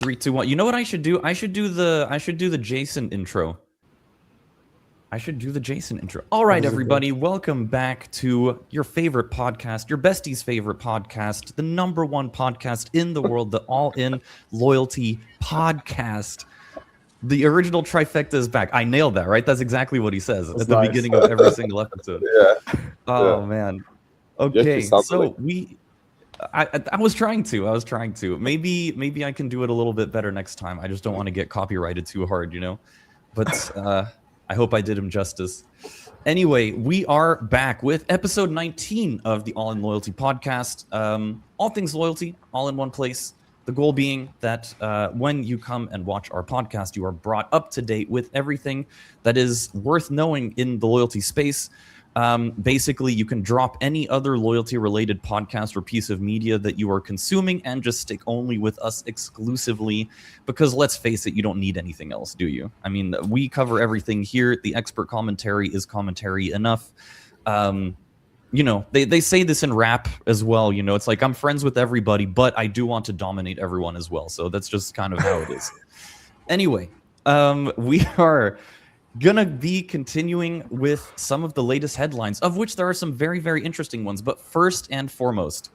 3, 2, 1. You know what I should do? I should do the Jason intro. All right, everybody, welcome back to your favorite podcast, your bestie's favorite podcast, the #1 podcast in the world, the All In Loyalty podcast. The original trifecta is back. I nailed that, right? That's exactly what he says at the beginning of every single episode. Yeah. Oh, man. Okay, so I was trying to. Maybe I can do it a little bit better next time. I just don't want to get copyrighted too hard, you know? But I hope I did him justice. Anyway, we are back with episode 19 of the All In Loyalty podcast. All things loyalty, all in one place. The goal being that when you come and watch our podcast, you are brought up to date with everything that is worth knowing in the loyalty space. Basically, you can drop any other loyalty-related podcast or piece of media that you are consuming and just stick only with us exclusively, because let's face it, you don't need anything else, do you? I mean, we cover everything here. The expert commentary is commentary enough. You know, they say this in rap as well, you know, it's like, I'm friends with everybody, but I do want to dominate everyone as well. So that's just kind of how it is. Anyway, we are gonna be continuing with some of the latest headlines, of which there are some very, very interesting ones. But first and foremost,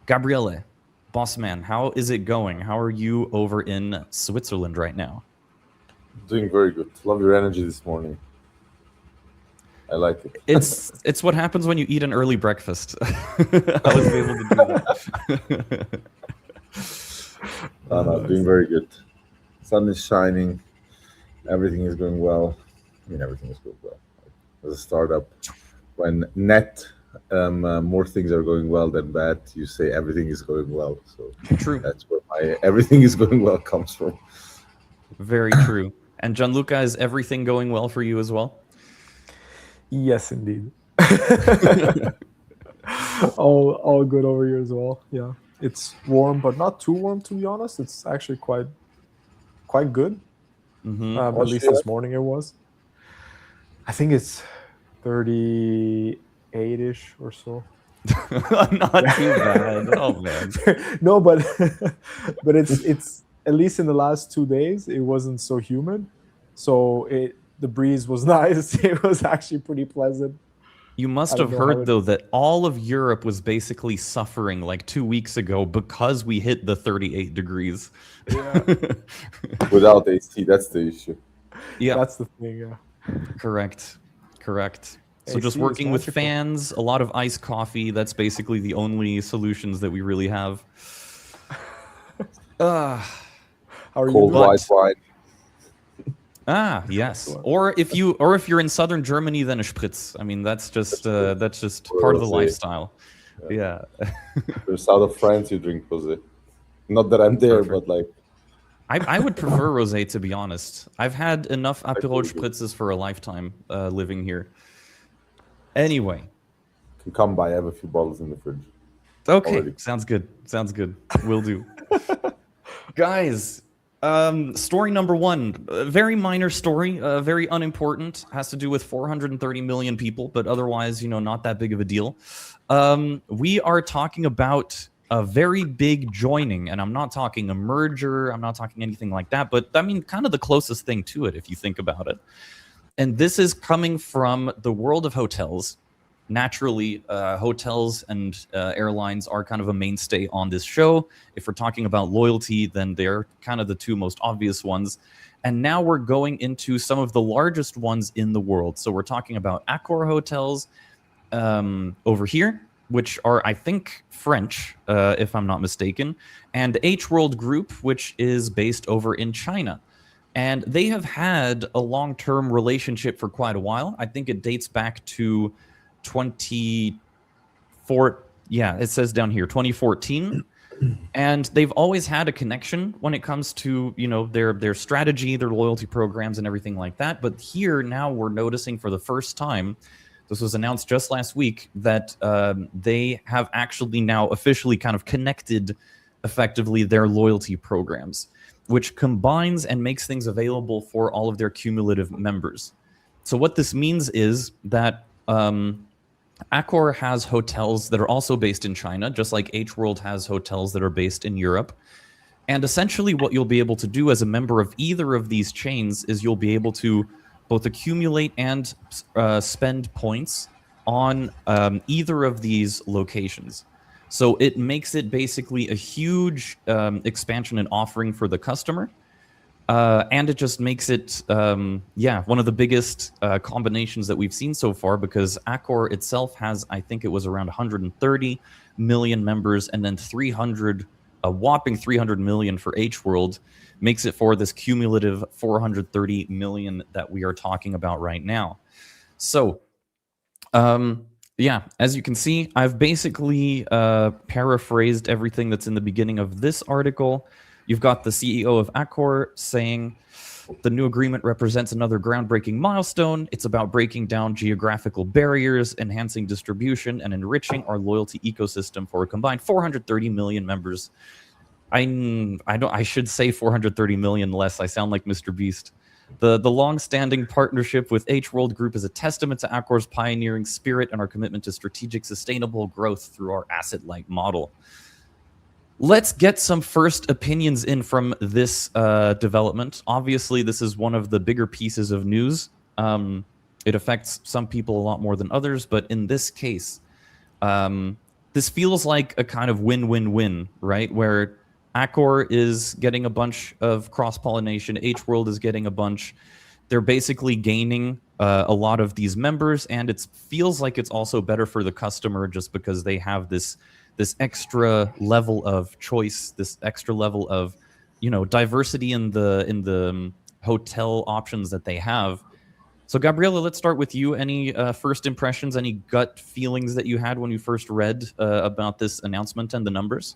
Gabriele, boss man, how is it going? How are you over in Switzerland right now? Doing very good. Love your energy this morning. I like it. It's what happens when you eat an early breakfast. I was able to do that. No, doing very good. Sun is shining. Everything is going well. I mean, everything is going well. As a startup, when more things are going well than bad, you say everything is going well. So true. That's where my everything is going well comes from. Very true. And Gianluca, is everything going well for you as well? Yes, indeed. all good over here as well. Yeah, it's warm, but not too warm, to be honest. It's actually quite good. Mm-hmm. At least this morning it was. I think it's 38-ish or so. Not too bad. Oh man. No, but it's at least in the last 2 days it wasn't so humid, so the breeze was nice. It was actually pretty pleasant. You must have heard, though, that all of Europe was basically suffering like 2 weeks ago because we hit the 38 degrees. Yeah. Without AC, that's the issue. Yeah, that's the thing. Yeah. Correct. So AC just working with fans, a lot of iced coffee. That's basically the only solutions that we really have. How are Cold you? white wine. Ah, yes. Or if you're in southern Germany, then a spritz. I mean, that's just part of the lifestyle. Yeah. You're south of France, you drink rosé. Not that I'm there, Perfect. but like. I would prefer rosé, to be honest. I've had enough Aperol spritzes for a lifetime living here. Anyway. You can come by. I have a few bottles in the fridge. Okay, already. Sounds good. Will do. Guys, story number 1, a very minor story, very unimportant, has to do with 430 million people, but otherwise, you know, not that big of a deal. We are talking about a very big joining, and I'm not talking a merger, I'm not talking anything like that, but I mean, kind of the closest thing to it, if you think about it. And this is coming from the world of hotels. Naturally, hotels and airlines are kind of a mainstay on this show. If we're talking about loyalty, then they're kind of the two most obvious ones. And now we're going into some of the largest ones in the world. So we're talking about Accor hotels over here, which are, I think, French, if I'm not mistaken, and H World Group, which is based over in China. And they have had a long-term relationship for quite a while. I think it dates back to 2014. Yeah, it says down here 2014. And they've always had a connection when it comes to, you know, their strategy, their loyalty programs and everything like that. But here now we're noticing for the first time, this was announced just last week, that they have actually now officially kind of connected effectively their loyalty programs, which combines and makes things available for all of their cumulative members. So what this means is that Accor has hotels that are also based in China, just like H World has hotels that are based in Europe. And essentially what you'll be able to do as a member of either of these chains is you'll be able to both accumulate and spend points on either of these locations. So it makes it basically a huge expansion and offering for the customer. And it just makes it, one of the biggest combinations that we've seen so far, because Accor itself has, I think it was around 130 million members, and then a whopping 300 million for H World makes it for this cumulative 430 million that we are talking about right now. So, as you can see, I've basically paraphrased everything that's in the beginning of this article. You've got the CEO of Accor saying, the new agreement represents another groundbreaking milestone. It's about breaking down geographical barriers, enhancing distribution, and enriching our loyalty ecosystem for a combined 430 million members. I should say 430 million less. I sound like Mr. Beast. The long-standing partnership with H World Group is a testament to Accor's pioneering spirit and our commitment to strategic, sustainable growth through our asset-light model. Let's get some first opinions in from this development. Obviously, this is one of the bigger pieces of news. It affects some people a lot more than others, but in this case, this feels like a kind of win-win-win, right? Where Accor is getting a bunch of cross-pollination, H World is getting a bunch. They're basically gaining a lot of these members, and it feels like it's also better for the customer just because they have this extra level of choice, this extra level of, diversity in the hotel options that they have. So, Gabriela, let's start with you. Any first impressions, any gut feelings that you had when you first read about this announcement and the numbers?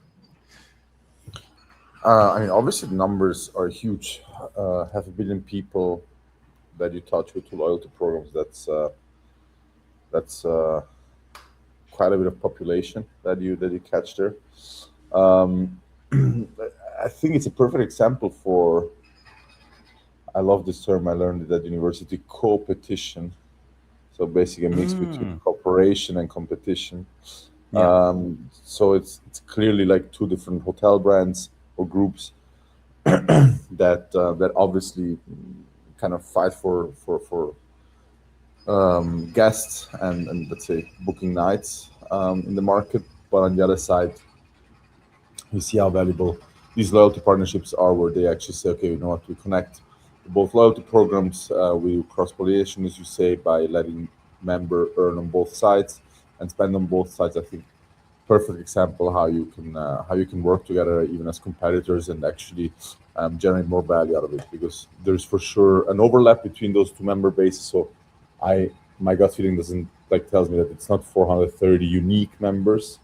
Obviously the numbers are huge. 500 million people that you touch with two loyalty programs. That's quite a bit of population that you catch there. I think it's a perfect example for. I love this term. I learned it at university. Co-petition. So basically, a mix between cooperation and competition. Yeah. So it's clearly like two different hotel brands or groups that obviously kind of fight for guests and let's say booking nights in the market. But on the other side, you see how valuable these loyalty partnerships are, where they actually say, okay, you know what, we connect both loyalty programs, we do cross pollination, as you say, by letting member earn on both sides and spend on both sides. I think perfect example how you can work together even as competitors and actually generate more value out of it, because there's for sure an overlap between those two member bases. So my gut feeling doesn't tells me that it's not 430 unique members,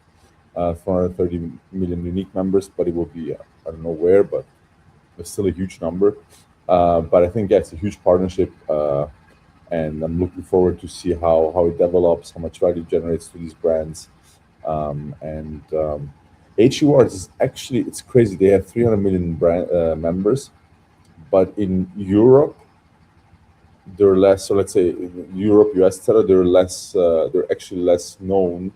430 million unique members, but it will be I don't know where, but it's still a huge number. But I think it's a huge partnership, and I'm looking forward to see how it develops, how much value it generates to these brands. And HE Awards is actually, it's crazy. They have 300 million members, but in Europe they're less. So let's say in Europe, US, etc., they're actually less known.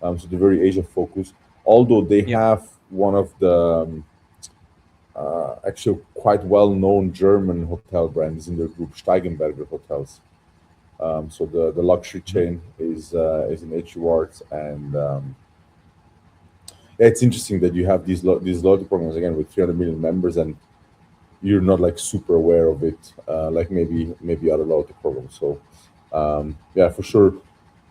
So they're very Asia focused. Although they have one of the actually quite well-known German hotel brands in their group, Steigenberger Hotels. So the luxury chain is in HE Awards, and it's interesting that you have these loyalty programs again with 300 million members, and you're not super aware of it, like maybe other loyalty programs. So for sure,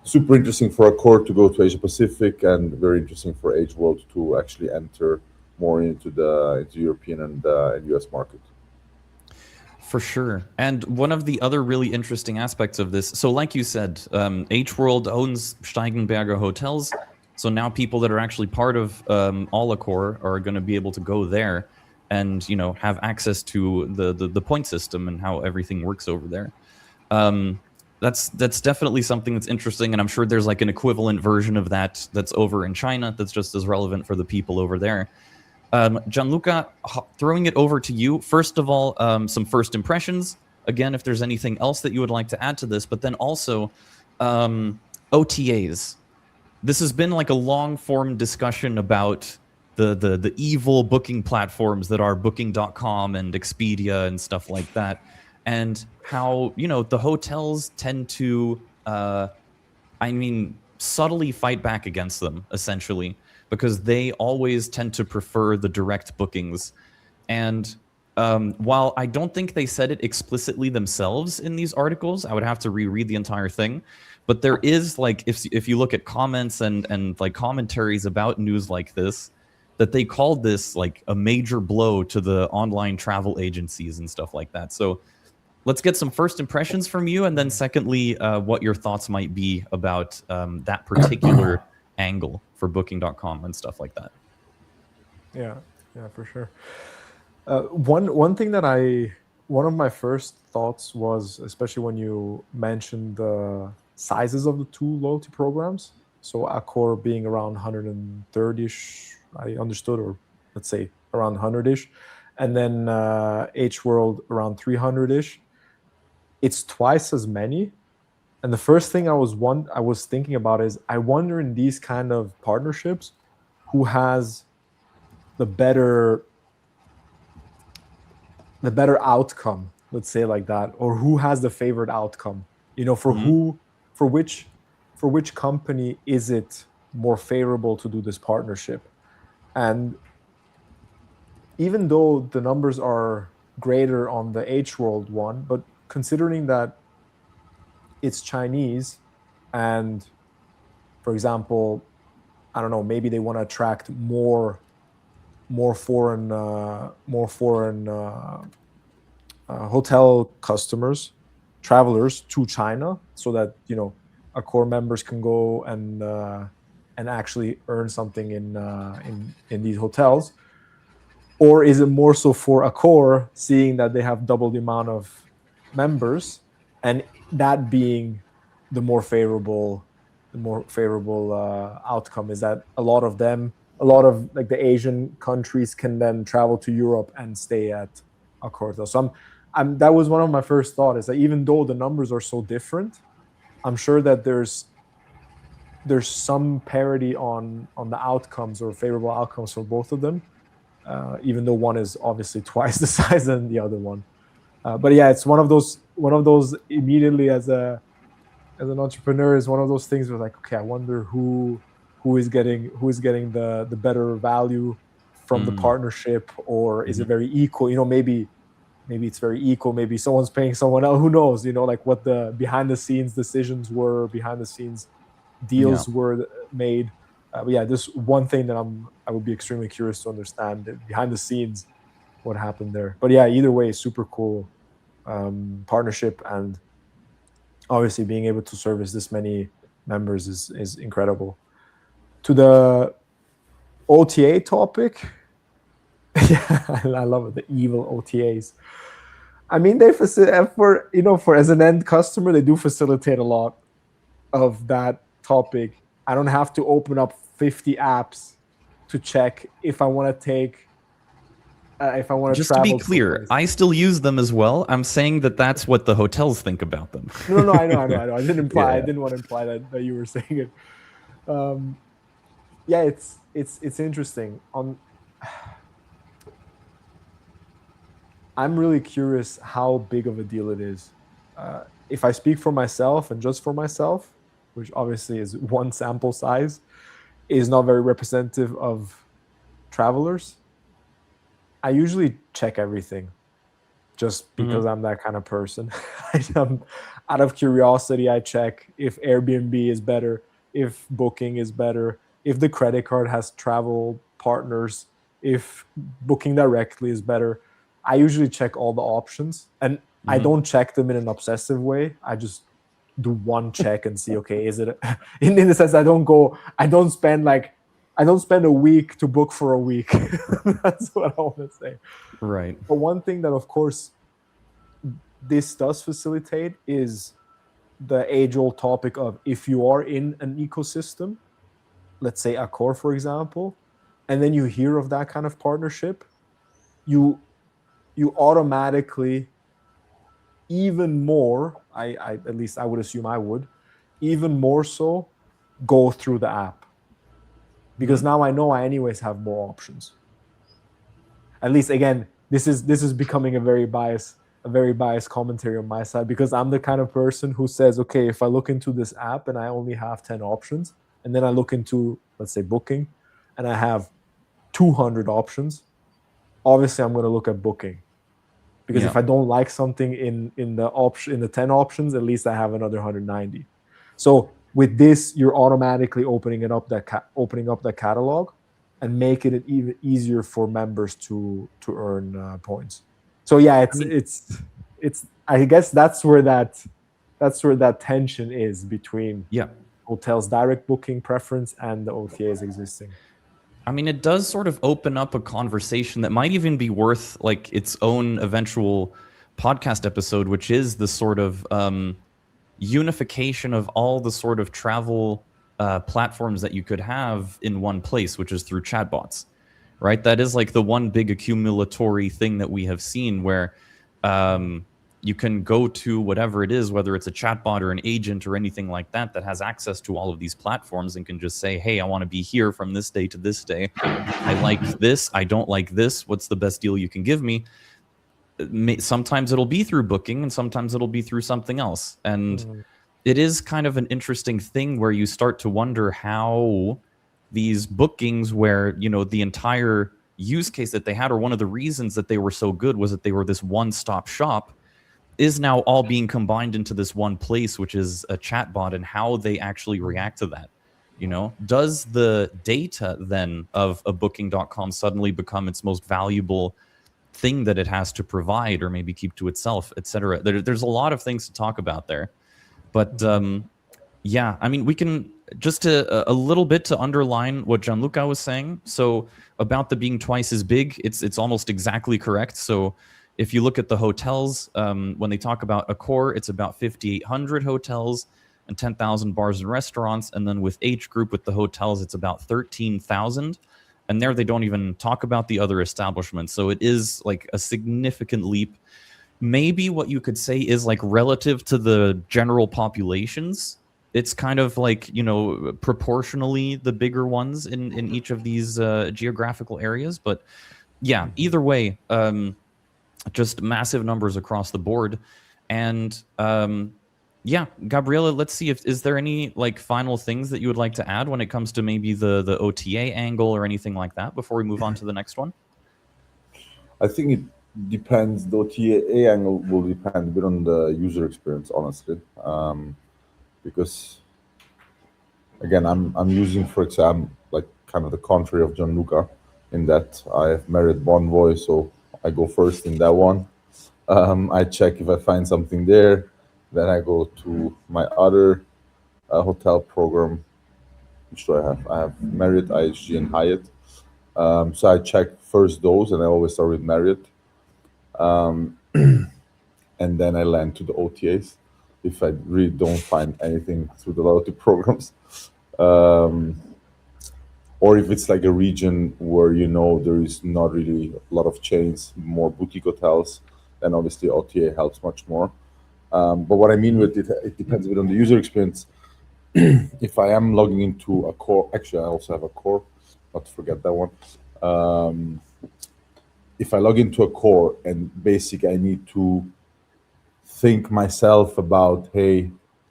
super interesting for Accor to go to Asia Pacific, and very interesting for H World to actually enter more into the European and US market. For sure. And one of the other really interesting aspects of this, so like you said, H World owns Steigenberger Hotels. So now people that are actually part of all Accor are going to be able to go there and have access to the point system and how everything works over there. That's definitely something that's interesting, and I'm sure there's an equivalent version of that that's over in China that's just as relevant for the people over there. Gianluca, throwing it over to you. First of all, some first impressions. Again, if there's anything else that you would like to add to this, but then also OTAs. This has been a long-form discussion about the evil booking platforms that are Booking.com and Expedia and stuff like that, and how the hotels tend to subtly fight back against them, essentially, because they always tend to prefer the direct bookings. And while I don't think they said it explicitly themselves in these articles, I would have to reread the entire thing. But there is, like, if you look at comments and like commentaries about news like this, that they called this like a major blow to the online travel agencies and stuff like that. So let's get some first impressions from you, and then secondly, what your thoughts might be about that particular angle for Booking.com and stuff like that. Yeah, for sure. One thing that one of my first thoughts was, especially when you mentioned the sizes of the two loyalty programs. So Accor being around 130-ish, I understood, or let's say around 100-ish, and then H World around 300-ish. It's twice as many. And the first thing I was thinking about is, I wonder in these kind of partnerships, who has the better outcome, let's say like that, or who has the favored outcome, for which company is it more favorable to do this partnership. And even though the numbers are greater on the H World one, but considering that it's Chinese, and for example, I don't know, maybe they want to attract more foreign hotel customers, travelers to China, so that Accor members can go and actually earn something in these hotels. Or is it more so for Accor, seeing that they have double the amount of members, and that being the more favorable outcome is that a lot of like the Asian countries can then travel to Europe and stay at Accor. So that was one of my first thoughts, is that even though the numbers are so different, I'm sure that there's some parity on the outcomes, or favorable outcomes for both of them, even though one is obviously twice the size than the other one. But yeah, it's one of those immediately, as an entrepreneur, is one of those things where, like, okay, I wonder who is getting the better value from the partnership, or is it very equal? Maybe it's very equal. Maybe someone's paying someone else. Who knows? Like what the behind the scenes decisions were, behind the scenes deals were made. But yeah, this one thing that I would be extremely curious to understand behind the scenes what happened there. But yeah, either way, super cool partnership, and obviously being able to service this many members is incredible. To the OTA topic, yeah, I love it, the evil OTAs. I mean, they facilitate for as an end customer, they do facilitate a lot of that topic. I don't have to open up 50 apps to check if I want to take if I want to travel. Just to be clear, I still use them as well. I'm saying that that's what the hotels think about them. No, I know. I didn't imply. I didn't want to imply that you were saying it. Yeah, it's interesting. I'm really curious how big of a deal it is. If I speak for myself, and just for myself, which obviously is one sample size, is not very representative of travelers. I usually check everything, just because I'm that kind of person. Out of curiosity, I check if Airbnb is better, if Booking is better, if the credit card has travel partners, if Booking directly is better. I usually check all the options, and I don't check them in an obsessive way. I just do one check and see, okay, is it in the sense, I don't spend a week to book for a week. That's what I want to say. Right. But one thing that, of course, this does facilitate is the age-old topic of, if you are in an ecosystem, let's say Accor, for example, and then you hear of that kind of partnership, you automatically, even more, I at least I would assume I would, even more so, go through the app. because now I know I anyways have more options. At least, again, this is becoming a very biased commentary on my side, because I'm the kind of person who says, okay, if I look into this app and I only have 10 options, and then I look into, let's say, Booking, and I have 200 options, obviously I'm going to look at Booking, because if I don't like something in the 10 options, at least I have another 190. So with this, you're automatically opening up that catalog and making it even easier for members to earn points. So yeah, it's I guess that's where that tension is between hotels' direct booking preference and the OTAs existing. I mean, it does sort of open up a conversation that might even be worth like its own eventual podcast episode, which is the sort of unification of all the sort of travel platforms that you could have in one place, which is through chatbots, right? That is like the one big accumulatory thing that we have seen where you can go to whatever it is, whether it's a chatbot or an agent or anything like that, that has access to all of these platforms and can just say, hey, I want to be here from this day to this day. I like this. I don't like this. What's the best deal you can give me? Sometimes it'll be through Booking and sometimes it'll be through something else. And it is kind of an interesting thing where you start to wonder how these bookings, where, you know, the entire use case that they had, or one of the reasons that they were so good, was that they were this one-stop shop, is now all being combined into this one place, which is a chatbot, and how they actually react to that. You know, does the data then of a Booking.com suddenly become its most valuable thing that it has to provide, or maybe keep to itself, etc.? There's a lot of things to talk about there, but yeah, I mean, we can just a little bit to underline what Gianluca was saying. So about the being twice as big, it's almost exactly correct. So if you look at the hotels, when they talk about Accor, it's about 5,800 hotels and 10,000 bars and restaurants. And then with H Group, with the hotels, it's about 13,000. And there they don't even talk about the other establishments. So it is like a significant leap. Maybe what you could say is like relative to the general populations, it's kind of like, you know, proportionally the bigger ones in each of these geographical areas. But yeah, either way, just massive numbers across the board. And yeah, Gabriela, let's see, is there any like final things that you would like to add when it comes to maybe the OTA angle or anything like that before we move on to the next one? I think it depends. The OTA angle will depend a bit on the user experience, honestly, because again, I'm using, for example, like kind of the contrary of Gianluca, in that I have Marriott Bonvoy, so I go first in that one. I check if I find something there, then I go to my other hotel program. Which do I have? I have Marriott, IHG, and Hyatt. So I check first those, and I always start with Marriott. And then I land to the OTAs if I really don't find anything through the loyalty programs. Or if it's like a region where, you know, there is not really a lot of chains, more boutique hotels, then obviously OTA helps much more. But what I mean with it, it depends a bit on the user experience. If I am logging into Accor, actually I also have Accor, not to forget that one. If I log into Accor and basically I need to think myself about, hey,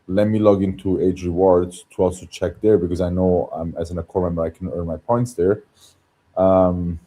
let me log into Age Rewards to also check there, because I know as an Accor member I can earn my points there. Don't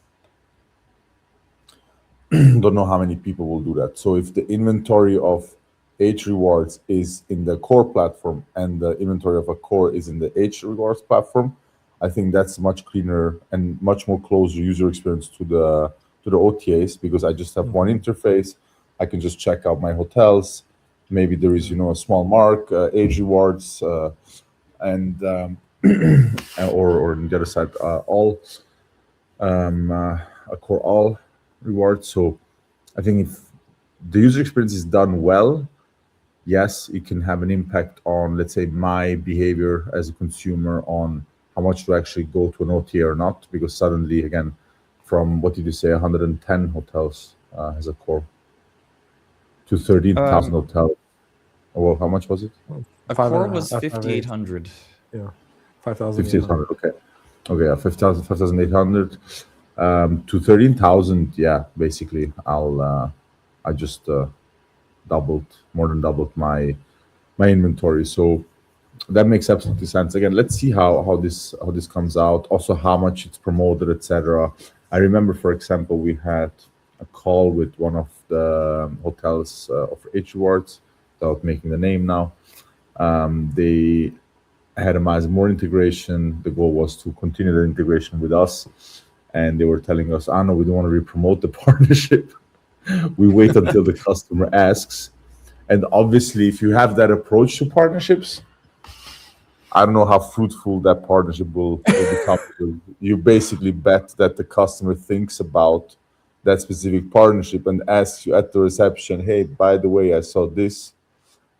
know how many people will do that. So if the inventory of H Rewards is in the Accor platform and the inventory of Accor is in the H Rewards platform, I think that's much cleaner and much more closer user experience to the OTAs, because I just have one interface. I can just check out my hotels. Maybe there is, you know, a small mark, Age Rewards, and or on the other side, all Accor all rewards. So I think if the user experience is done well, yes, it can have an impact on, let's say, my behavior as a consumer on how much to actually go to an OTA or not, because suddenly, again, from what did you say, 110 hotels has Accor to 13,000 hotels. Well, how much was it? Accor was 5,800. Yeah, 5,000. 5,800. Okay. Okay, yeah, 5,000, 5,800 to 13,000. Yeah, basically, I just more than doubled my inventory. So that makes absolutely sense. Again, let's see how this comes out. Also, how much it's promoted, etc. I remember, for example, we had a call with one of the hotels of H Awards, without making the name now. They had a more integration. The goal was to continue the integration with us, and they were telling us, "Ah, no, we don't want to re-promote the partnership. We wait until the customer asks." And obviously, if you have that approach to partnerships, I don't know how fruitful that partnership will become. You basically bet that the customer thinks about that specific partnership and asks you at the reception, "Hey, by the way, I saw this."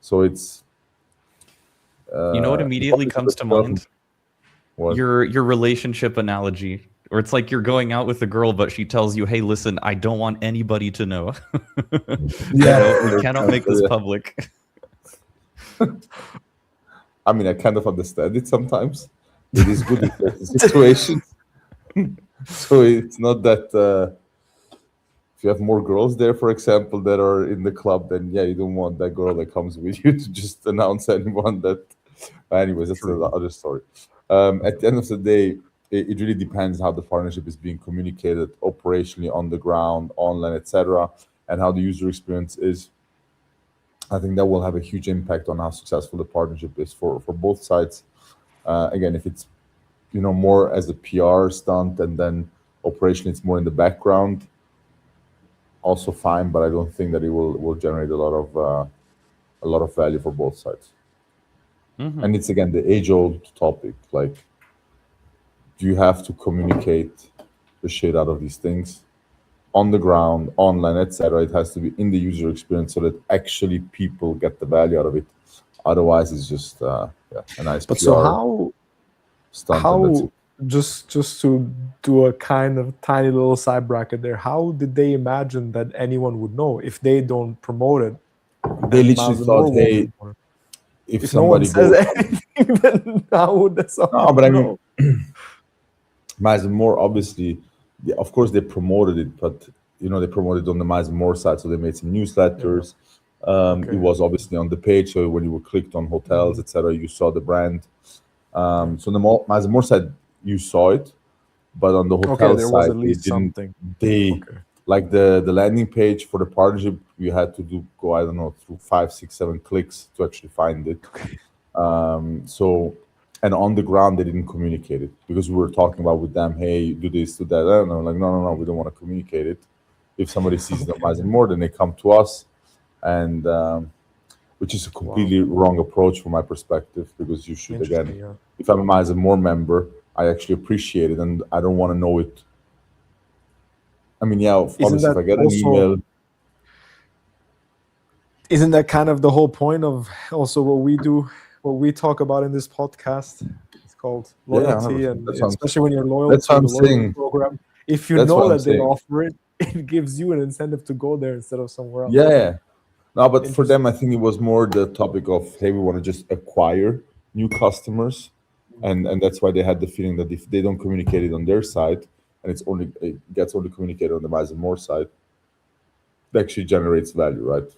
So it's You know what the immediately partnership comes to itself. mind? What? Your relationship analogy, or it's like you're going out with a girl, but she tells you, "Hey, listen, I don't want anybody to know. Yeah. We cannot make this public." I mean, I kind of understand it sometimes. It is good in certain situations. So it's not that if you have more girls there, for example, that are in the club, then yeah, you don't want that girl that comes with you to just announce anyone that. Anyways, that's the True. other story. At the end of the day, it really depends how the partnership is being communicated operationally on the ground, online, etc., and how the user experience is. I think that will have a huge impact on how successful the partnership is for both sides. Again, if it's more as a PR stunt and then operationally it's more in the background, also fine. But I don't think that it will generate a lot of value for both sides. Hmm. And it's again the age old topic. Like, do you have to communicate the shit out of these things on the ground, online, etc.? It has to be in the user experience so that actually people get the value out of it. Otherwise, it's just yeah, a nice But so PR how stunt, and that's it. how just to do a kind of tiny little side bracket there, how did they imagine that anyone would know if they don't promote it They and literally Miles and More thought, won't hey, promote it? if If no one somebody says goes on, anything, then how would no, someone but I mean, know? Miles and More, obviously, of course, they promoted it, but they promoted it on the Miles and More side, so they made some Yeah. newsletters. It Okay. was obviously on the page, so when you were clicked on hotels, Mhm. etc., you saw the brand. Yeah. So on the Miles and More side, you saw it, but on the Okay, hotel there was side, at they least didn't. something. They Okay. like the landing page for the partnership. You had to go, I don't know, through five, six, seven clicks to actually find it. Okay. So, and on the ground, they didn't communicate it because we were talking about with them, hey, do this, do that. And I'm like, no, no, no, we don't want to communicate it. If somebody sees it on Okay. Miles and More, then they come to us, and which is a Wow. completely wrong approach from my perspective because you should, again, Interesting. Yeah. if I'm a Miles and More member, I actually appreciate it and I don't want to know it. I mean, yeah, Isn't obviously, if that I get an also email, isn't that kind of the whole point of also what we do, what we talk about in this podcast? It's called yeah, loyalty, 100%. and especially when you're loyal That's what to I'm the loyalty saying. program, if you That's what know I'm that they saying. offer it, it gives you an incentive to go there instead of somewhere else. Yeah, yeah. No, but for them, I Interesting. think it was more the topic of, hey, we want to just acquire new customers, and that's why they had the feeling that if they don't communicate it on their side, and it gets only communicated on the Miles and More side, it actually generates value, right,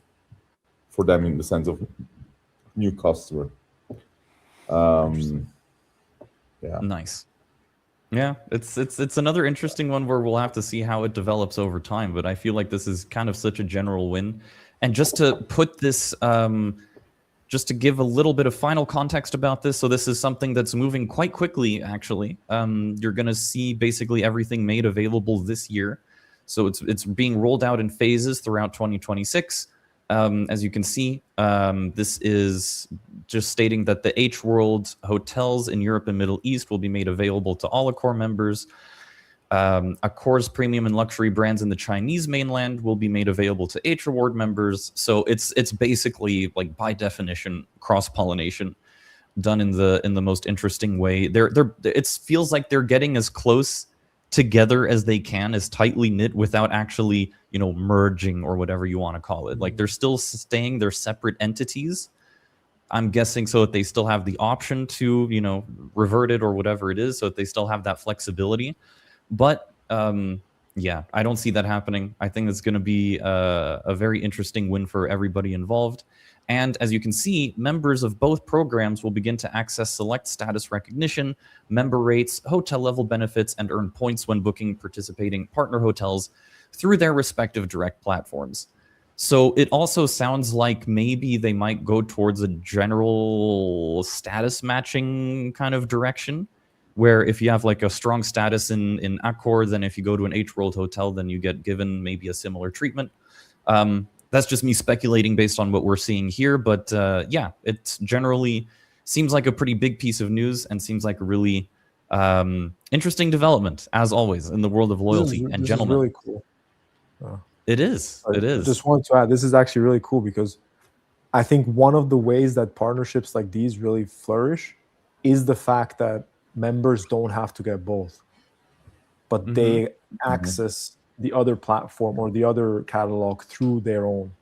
for them in the sense of new customer. Interesting. Um, yeah, Nice. Yeah, it's another interesting one where we'll have to see how it develops over time. But I feel like this is kind of such a general win. And just to put this, just to give a little bit of final context about this, so this is something that's moving quite quickly. Actually, you're going to see basically everything made available this year. So it's being rolled out in phases throughout 2026. As you can see, this is just stating that the H World hotels in Europe and Middle East will be made available to all Accor members. Accor's premium and luxury brands in the Chinese mainland will be made available to H Reward members. So it's basically, like, by definition, cross pollination done in the most interesting way. It feels like they're getting as close together as they can, as tightly knit, without actually merging or whatever you want to call it. Like, they're still staying their separate entities. I'm guessing so that they still have the option to, you know, revert it or whatever it is, so that they still have that flexibility. But yeah, I don't see that happening. I think it's going to be a very interesting win for everybody involved. And as you can see, members of both programs will begin to access select status recognition, member rates, hotel level benefits, and earn points when booking participating partner hotels through their respective direct platforms. So it also sounds like maybe they might go towards a general status matching kind of direction, where if you have like a strong status in Accor, then if you go to an H-World hotel, then you get given maybe a similar treatment. That's just me speculating based on what we're seeing here. But yeah, it generally seems like a pretty big piece of news and seems like a really interesting development, as always, in the world of loyalty. And gentlemen, this is really cool. It is. It is. I just wanted to add, this is actually really cool because I think one of the ways that partnerships like these really flourish is the fact that members don't have to get both, but they access the other platform or the other catalog through their own.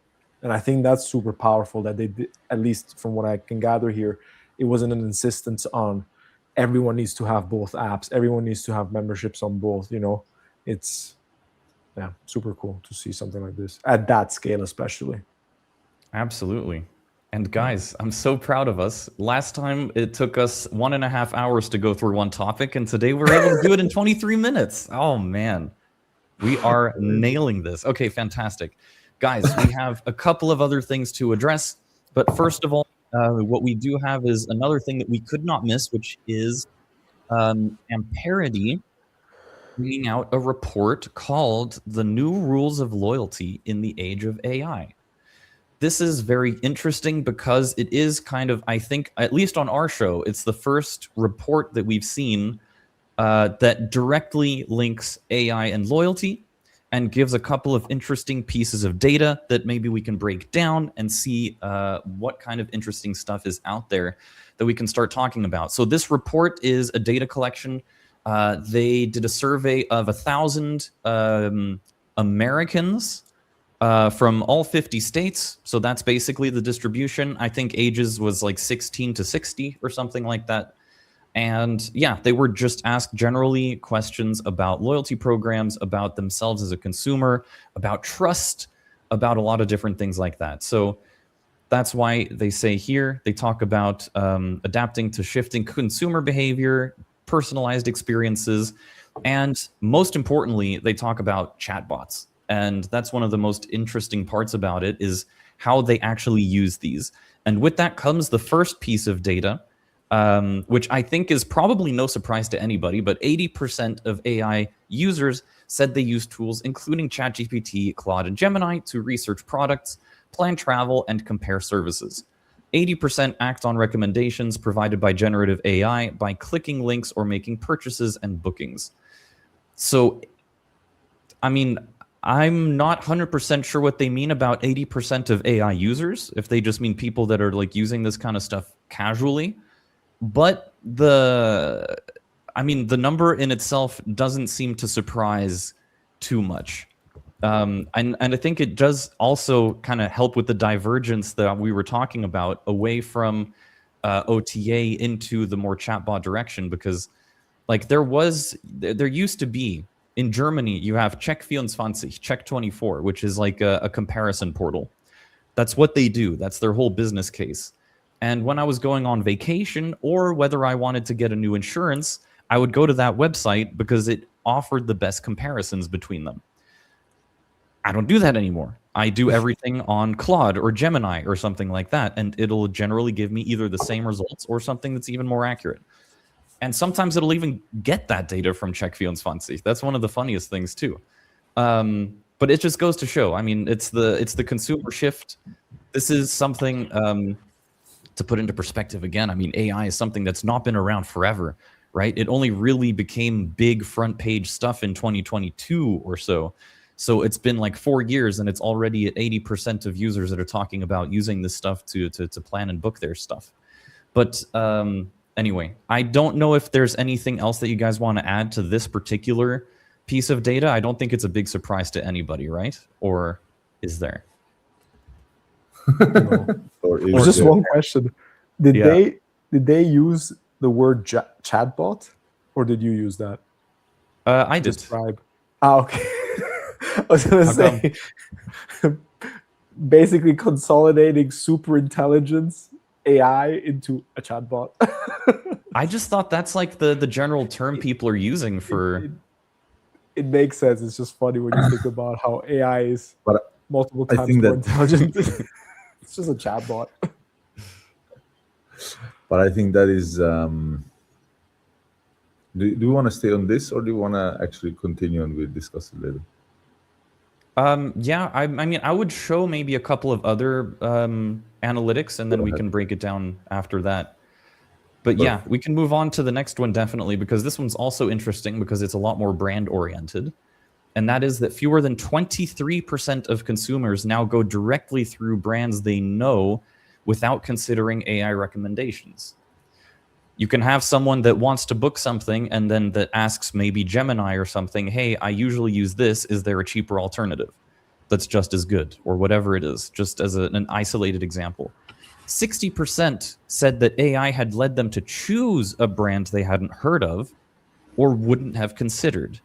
And I think that's super powerful that they did, at least from what I can gather here, it wasn't an insistence on everyone needs to have both apps, everyone needs to have memberships on both, you know. It's yeah, super cool to see something like this at that scale, especially. Absolutely. And guys, I'm so proud of us. Last time it took us 1.5 hours to go through one topic, and today we're able to do it in 23 minutes. Oh man, we are nailing this. Okay, fantastic. Guys, we have a couple of other things to address, but first of all, what we do have is another thing that we could not miss, which is Amperity bringing out a report called The New Rules of Loyalty in the Age of AI. This is very interesting because it is kind of, I think, at least on our show, it's the first report that we've seen that directly links AI and loyalty and gives a couple of interesting pieces of data that maybe we can break down and see what kind of interesting stuff is out there that we can start talking about. So this report is a data collection. They did a survey of 1,000 Americans from all 50 states. So that's basically the distribution. I think ages was like 16 to 60 or something like that. And yeah, they were just asked generally questions about loyalty programs, about themselves as a consumer, about trust, about a lot of different things like that. So that's why they say here, they talk about adapting to shifting consumer behavior, personalized experiences, and most importantly, they talk about chatbots. And that's one of the most interesting parts about it is how they actually use these. And with that comes the first piece of data, which I think is probably no surprise to anybody, but 80% of AI users said they use tools including ChatGPT, Claude, and Gemini to research products, plan travel, and compare services. 80% act on recommendations provided by generative AI by clicking links or making purchases and bookings. So, I mean, I'm not 100% sure what they mean about 80% of AI users, if they just mean people that are like using this kind of stuff casually. But the number in itself doesn't seem to surprise too much. And I think it does also kind of help with the divergence that we were talking about away from OTA into the more chatbot direction, because like there used to be in Germany, you have Check24, Check24, which is like a comparison portal. That's what they do. That's their whole business case. And when I was going on vacation or whether I wanted to get a new insurance, I would go to that website because it offered the best comparisons between them. I don't do that anymore. I do everything on Claude or Gemini or something like that, and it'll generally give me either the same results or something that's even more accurate. And sometimes it'll even get that data from Check24. That's one of the funniest things too. But it just goes to show. I mean, it's the consumer shift. This is something to put into perspective again. I mean, AI is something that's not been around forever, right? It only really became big front page stuff in 2022 or so. So it's been like 4 years, and it's already at 80% of users that are talking about using this stuff to plan and book their stuff. But anyway, I don't know if there's anything else that you guys want to add to this particular piece of data. I don't think it's a big surprise to anybody, right? Or is there? No. Or just one question. Did Yeah. they use the word chatbot, or did you use that I to did. describe? Okay. I was gonna How come? say, basically consolidating super intelligence AI into a chatbot. I just thought that's like the general term people are using for. It makes sense. It's just funny when you think about how AI is But multiple I times think more that intelligent. It's just a chatbot. but I think that is do you want to stay on this, or do you want to actually continue and we'll discuss it later? Yeah, I mean, I would show maybe a couple of other analytics, and then Go we ahead. can break it down after that. But yeah, Perfect. we can move on to the next one definitely, because this one's also interesting because it's a lot more brand oriented. And that is that fewer than 23% of consumers now go directly through brands they know without considering AI recommendations. You can have someone that wants to book something and then that asks maybe Gemini or something, hey, I usually use this. Is there a cheaper alternative that's just as good, or whatever it is, just as an isolated example? 60% said that AI had led them to choose a brand they hadn't heard of or wouldn't have considered.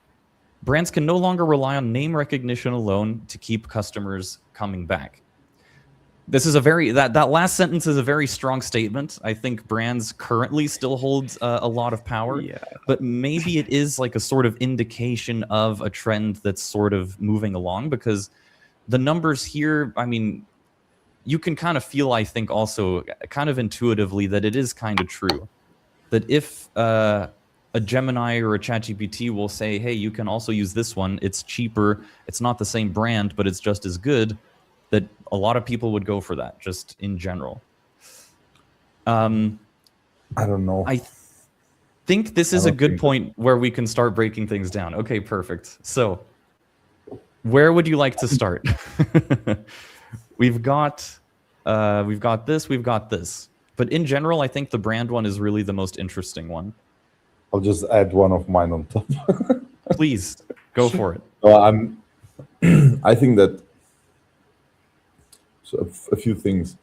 Brands can no longer rely on name recognition alone to keep customers coming back. This is a very that last sentence is a very strong statement. I think brands currently still hold a lot of power, Yeah. but maybe it is like a sort of indication of a trend that's sort of moving along, because the numbers here, I mean, you can kind of feel, I think, also kind of intuitively that it is kind of true. That if a Gemini or a ChatGPT will say, hey, you can also use this one, it's cheaper, it's not the same brand, but it's just as good, that a lot of people would go for that, just in general. I don't know. I think this I is a don't good think point where we can start breaking things down. Okay, perfect. So, where would you like to start? we've got this, we've got this. But in general, I think the brand one is really the most interesting one. I'll just add one of mine on top. Please, go for it. I think that so a few things.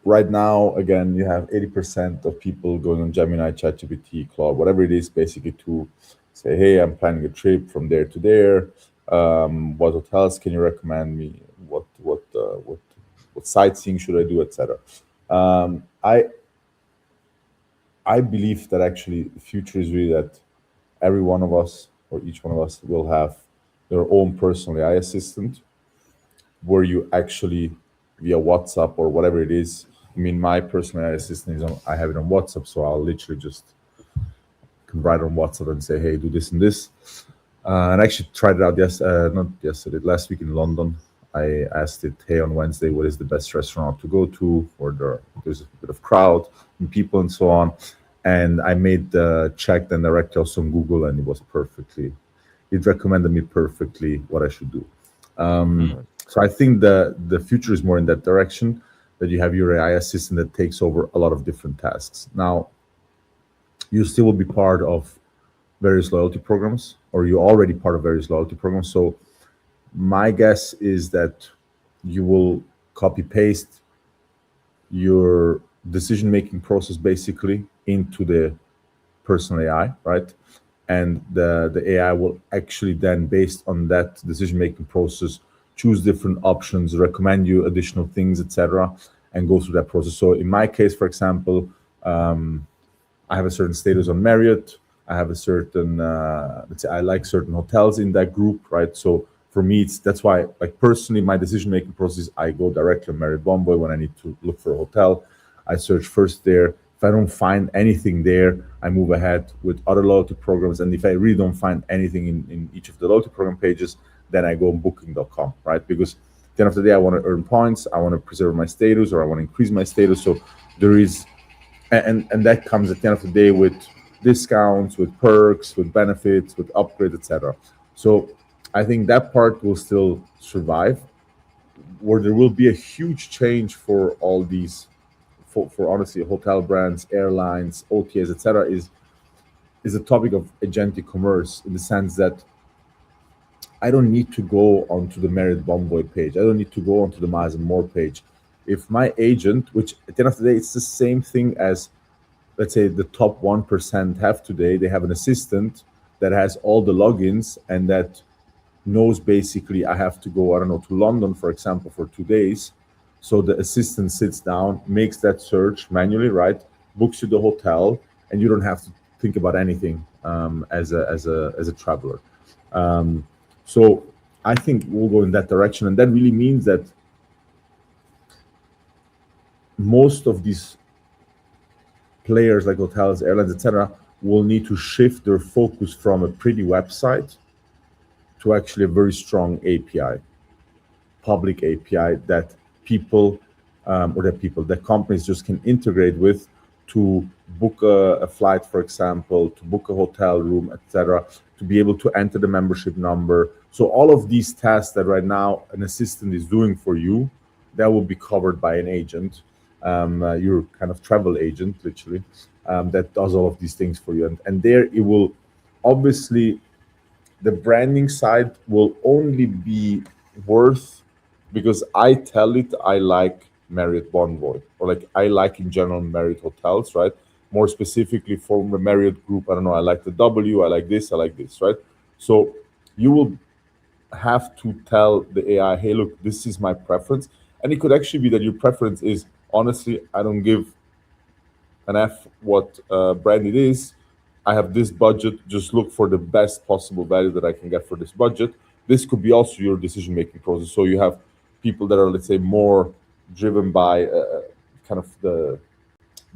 Right now, again, you have 80% of people going on Gemini, ChatGPT, Claude, whatever it is, basically to say, "Hey, I'm planning a trip from there to there. What hotels can you recommend me? What sightseeing should I do, etc." I believe that actually the future is really that every one of us, or each one of us, will have their own personal AI assistant, where you actually, via WhatsApp or whatever it is. I mean, my personal AI assistant is I have it on WhatsApp, so I'll literally just can write on WhatsApp and say, "Hey, do this and this." And I actually tried it out not yesterday, last week in London. I asked it, "Hey, on Wednesday, what is the best restaurant to go to, or there's a bit of crowd and people and so on." And I made the check then directly also on Google, and it recommended me perfectly what I should do. So I think the future is more in that direction, that you have your AI assistant that takes over a lot of different tasks. Now, you still will be part of various loyalty programs, or you're already part of various loyalty programs. So my guess is that you will copy paste your decision making process basically into the personal AI, right? And the AI will actually then, based on that decision making process, choose different options, recommend you additional things, etc., and go through that process. So in my case, for example, I have a certain status on Marriott. I have a certain, let's say, I like certain hotels in that group, right? So for me, that's why, like personally, my decision-making process, I go directly on Marriott Bonvoy when I need to look for a hotel. I search first there. If I don't find anything there, I move ahead with other loyalty programs. And if I really don't find anything in each of the loyalty program pages, then I go on booking.com, right? Because at the end of the day, I want to earn points. I want to preserve my status, or I want to increase my status. So there is, and that comes at the end of the day with discounts, with perks, with benefits, with upgrades, etc. So I think that part will still survive. Where there will be a huge change for all these, for honestly hotel brands, airlines, OTAs, etc., is the topic of agentic commerce, in the sense that I don't need to go onto the Marriott Bonvoy page. I don't need to go onto the Miles and More page. If my agent, which at the end of the day, it's the same thing as, let's say, the top 1% have today, they have an assistant that has all the logins and that knows basically I have to go, I don't know, to London, for example, for 2 days. So the assistant sits down, makes that search manually, right? Books you the hotel, and you don't have to think about anything as a traveler. So I think we'll go in that direction, and that really means that most of these players like hotels, airlines, etc., will need to shift their focus from a pretty website to actually a very strong API, public API that people that companies just can integrate with to book a flight, for example, to book a hotel room, etc., to be able to enter the membership number. So all of these tasks that right now an assistant is doing for you, that will be covered by an agent, your kind of travel agent, literally, that does all of these things for you. And there it will obviously, the branding side will only be worth because I tell it I like Marriott Bonvoy, or like I like in general Marriott hotels, right? More specifically for the Marriott group, I don't know, I like the W, I like this, right? So you will have to tell the AI, hey, look, this is my preference. And it could actually be that your preference is, honestly, I don't give an F what brand it is. I have this budget. Just look for the best possible value that I can get for this budget. This could be also your decision making process. So you have people that are, let's say, more driven by kind of the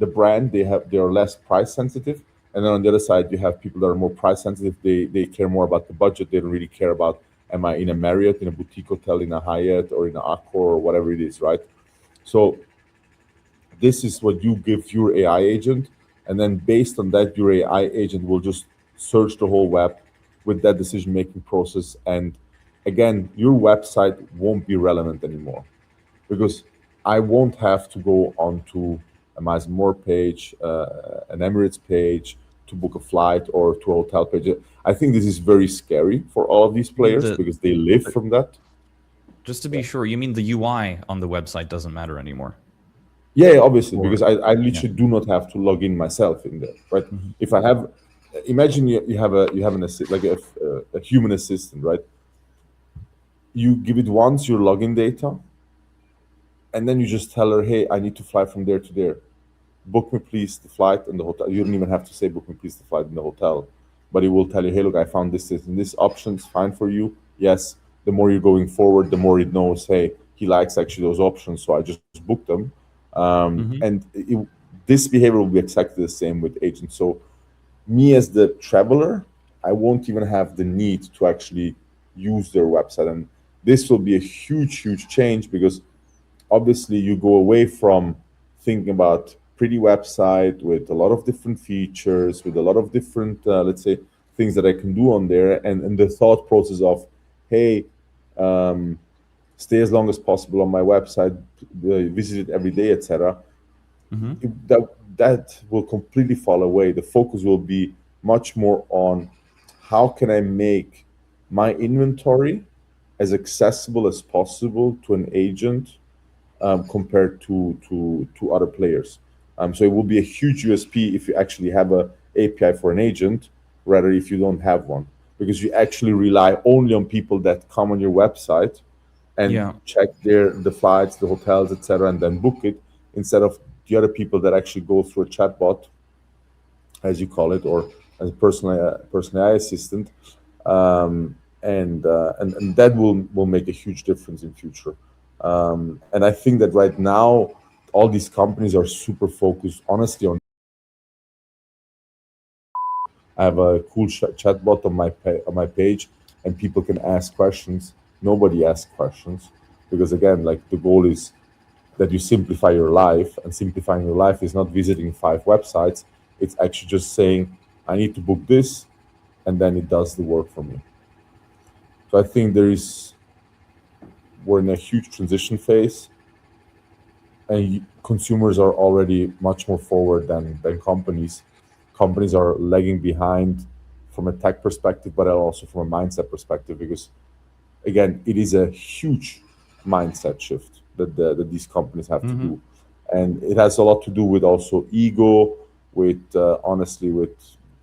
brand. They are less price sensitive. And then on the other side, you have people that are more price sensitive. They care more about the budget. They don't really care about, am I in a Marriott, in a boutique hotel, in a Hyatt, or in an Accor, or whatever it is, right? So this is what you give your AI agent, and then based on that, your AI agent will just search the whole web with that decision making process. And again, your website won't be relevant anymore because I won't have to go onto a Miles More page, an Emirates page to book a flight, or to a hotel page. I think this is very scary for all of these You mean players because they live from that. just to be sure, you mean the UI on the website doesn't matter anymore? Yeah, obviously, Or because I yeah. literally do not have to log in myself in there, right? Mhm. If I have, imagine you have an like a human assistant, right? You give it once your login data, and then you just tell her, hey, I need to fly from there to there. Book me please the flight and the hotel. You don't even have to say book me please the flight in the hotel, but it will tell you, hey, look, I found this and this options fine for you. Yes, the more you're going forward, the more it knows, hey, he likes actually those options, so I just booked them. Mhm. This behavior will be exactly the same with agents. So me as the traveler, I won't even have the need to actually use their website, and this will be a huge change because obviously you go away from thinking about pretty website with a lot of different features, with a lot of different let's say things that I can do on there, and the thought process of, hey, um, stay as long as possible on my website, visit it every day, etc. Mhm. That will completely fall away. The focus will be much more on how can I make my inventory as accessible as possible to an agent, compared to other players. So it will be a huge USP if you actually have a API for an agent, rather if you don't have one, because you actually rely only on people that come on your website and Yeah. check the flights, the hotels, etc., and then book it, instead of the other people that actually go through a chatbot, as you call it, or as a personal AI assistant, and that will make a huge difference in future. And I think that right now, all these companies are super focused, honestly, on. I have a cool chatbot on on my page, and people can ask questions. Nobody asks questions because again, like the goal is that you simplify your life, and simplifying your life is not visiting 5 websites. It's actually just saying, I need to book this, and then it does the work for me. So I think we're in a huge transition phase, and consumers are already much more forward than companies. Companies are lagging behind from a tech perspective, but also from a mindset perspective, because again, it is a huge mindset shift. that these companies have to do, and it has a lot to do with also ego, with honestly with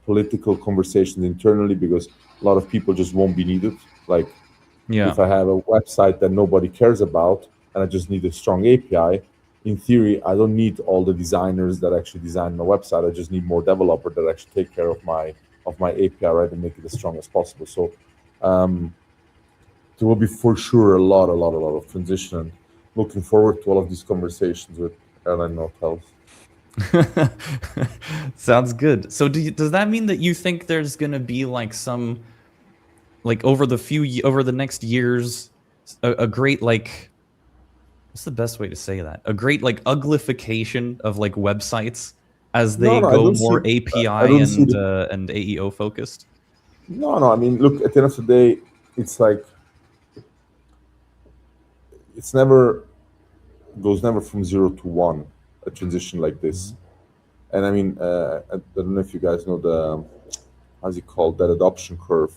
political conversations internally, because a lot of people just won't be needed. Like Yeah. if I have a website that nobody cares about and I just need a strong API, in theory, I don't need all the designers that actually design my website. I just need more developers that actually take care of my API, right, and make it as strong as possible. So there will be for sure a lot of transition. And looking forward to all of these conversations with airline and hotels. Sounds good. So does that mean that you think there's gonna be like some, like over the next years, a great, like, what's the best way to say that? A great like uglification of like websites as No, they no, I go don't see. more API I don't see the. and AEO focused? No, no. I mean, look. At the end of the day, it's like it's never goes never from 0 to 1. A transition like this, and I mean, I don't know if you guys know the how's it called, that adoption curve,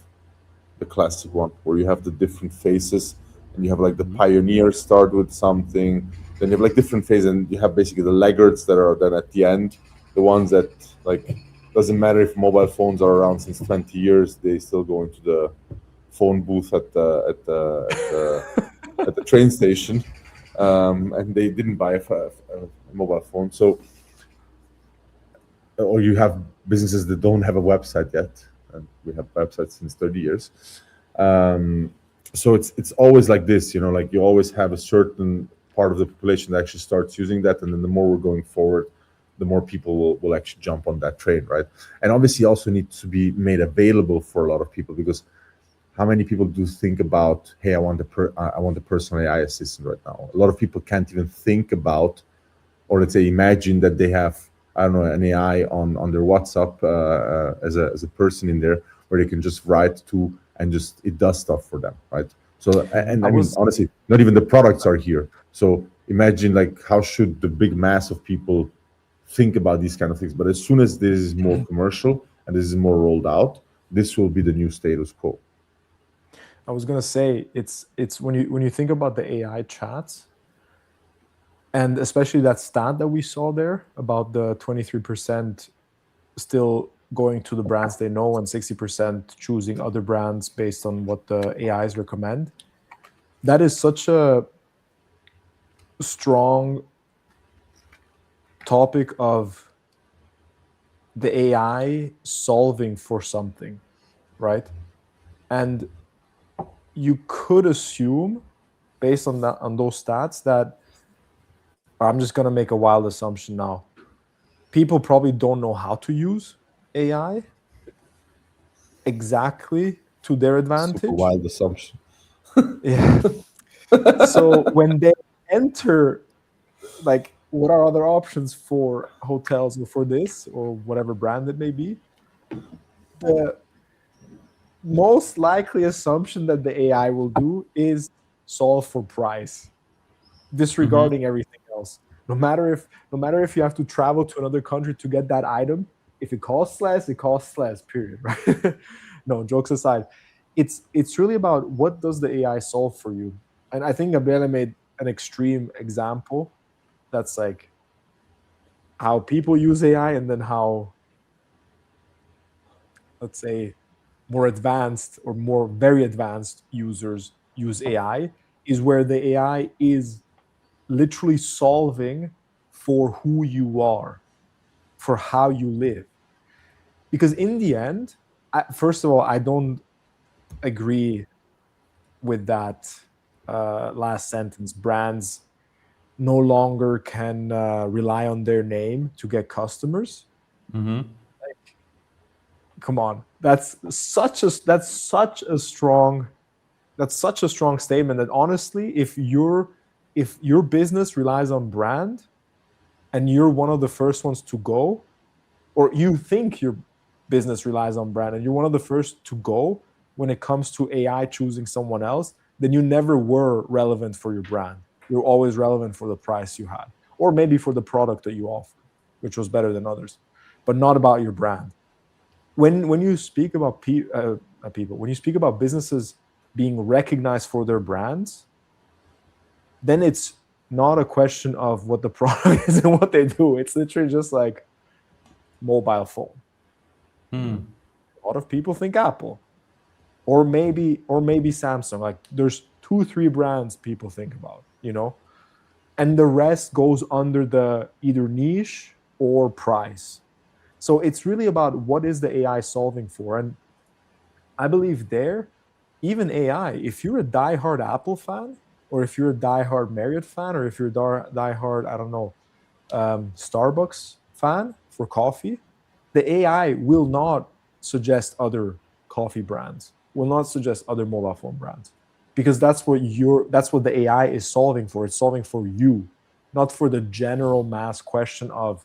the classic one, where you have the different phases, and you have like the pioneers start with something, then you have like different phases, and you have basically the laggards that are then at the end, the ones that like doesn't matter if mobile phones are around since 20 years, they still go into the phone booth at the train station, and they didn't buy a mobile phone. So, or you have businesses that don't have a website yet, and we have websites since 30 years. So it's always like this, like you always have a certain part of the population that actually starts using that, and then the more we're going forward, the more people will actually jump on that train, right? And obviously also needs to be made available for a lot of people, because how many people do think about, hey, I want a personal AI assistant right now? A lot of people can't even think about, or let's say imagine that they have, I don't know, an AI on their WhatsApp as a person in there where they can just write to, and just it does stuff for them, right? So and I mean, honestly, not even the products are here. So imagine like how should the big mass of people think about these kind of things? But as soon as this is more commercial and this is more rolled out, this will be the new status quo. I was gonna say it's when you think about the AI chats, and especially that stat that we saw there about the 23% still going to the brands they know and 60% choosing other brands based on what the AIs recommend. That is such a strong topic of the AI solving for something, right? And you could assume, based on those stats, that I'm just gonna make a wild assumption now. People probably don't know how to use AI exactly to their advantage. Super wild assumption. Yeah. So when they enter, like, what are other options for hotels or for this or whatever brand it may be? The most likely assumption that the AI will do is solve for price, disregarding everything else. No matter if you have to travel to another country to get that item, if it costs less, it costs less, period, right? No, jokes aside, it's really about what does the AI solve for you. And I think Gabriele made an extreme example that's like how people use AI, and then how, let's say, more advanced or more very advanced users use AI, is where the AI is literally solving for who you are, for how you live. Because in the end, first of all, I don't agree with that last sentence. Brands no longer can rely on their name to get customers. Like, come on, that's such a strong statement that honestly, if your business relies on brand, and you're one of the first ones to go, or you think your business relies on brand and you're one of the first to go when it comes to AI choosing someone else, then you never were relevant for your brand. You're always relevant for the price you had, or maybe for the product that you offered, which was better than others, but not about your brand. When you speak about people, when you speak about businesses being recognized for their brands, then it's not a question of what the product is and what they do. It's literally just like mobile phone. A lot of people think Apple, or maybe Samsung. Like there's 2-3 brands people think about, and the rest goes under the either niche or price. So it's really about what is the AI solving for. And I believe there, even AI, if you're a diehard Apple fan, or if you're a diehard Marriott fan, or if you're a diehard, I don't know, Starbucks fan for coffee, the AI will not suggest other coffee brands, will not suggest other mobile phone brands, because that's what the AI is solving for. It's solving for you, not for the general mass question of,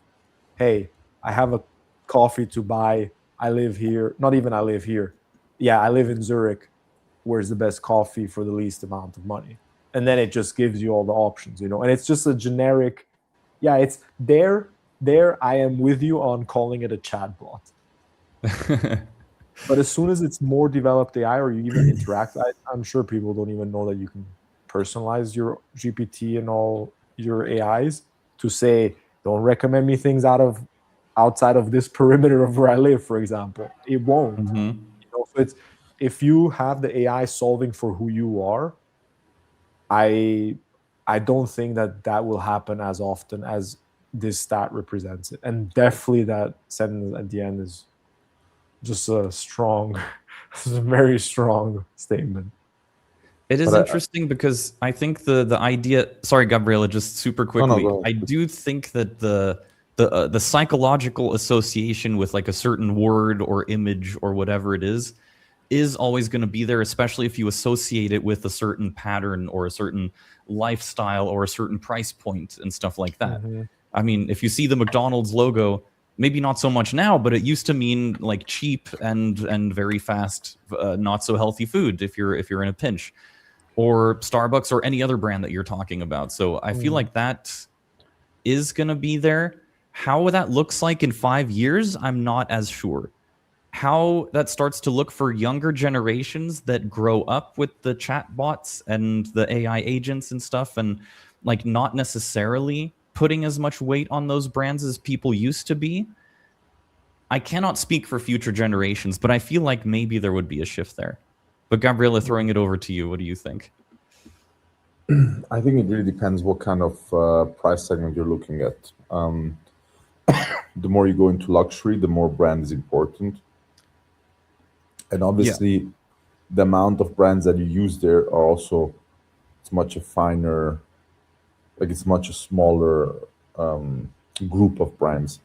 hey, I have a coffee to buy. I live here. Not even I live here. Yeah, I live in Zurich. Where's the best coffee for the least amount of money? And then it just gives you all the options, and it's just a generic. Yeah, it's there. I am with you on calling it a chatbot. But as soon as it's more developed AI, or you even interact, I'm sure people don't even know that you can personalize your GPT and all your AIs to say, don't recommend me things outside of this perimeter of where I live, for example. It won't. So it's, if you have the AI solving for who you are, I don't think that will happen as often as this stat represents it. And definitely that sentence at the end is just a strong, very strong statement. It is interesting because I think the idea. Sorry, Gabriela, just super quickly. No, I do think that the psychological association with like a certain word or image or whatever it is always going to be there, especially if you associate it with a certain pattern or a certain lifestyle or a certain price point and stuff like that. I mean, if you see the McDonald's logo, maybe not so much now, but it used to mean like cheap and very fast, not so healthy food if you're in a pinch, or Starbucks or any other brand that you're talking about. So I feel like that is going to be there. How that looks like in 5 years, I'm not as sure. How that starts to look for younger generations that grow up with the chatbots and the AI agents and stuff, and like not necessarily putting as much weight on those brands as people used to be. I cannot speak for future generations, but I feel like maybe there would be a shift there. But Gabriela, throwing it over to you, what do you think? I think it really depends what kind of price segment you're looking at. The more you go into luxury, the more brand is important. And obviously, the amount of brands that you use there are also, it's much a finer, like it's much a smaller group of brands.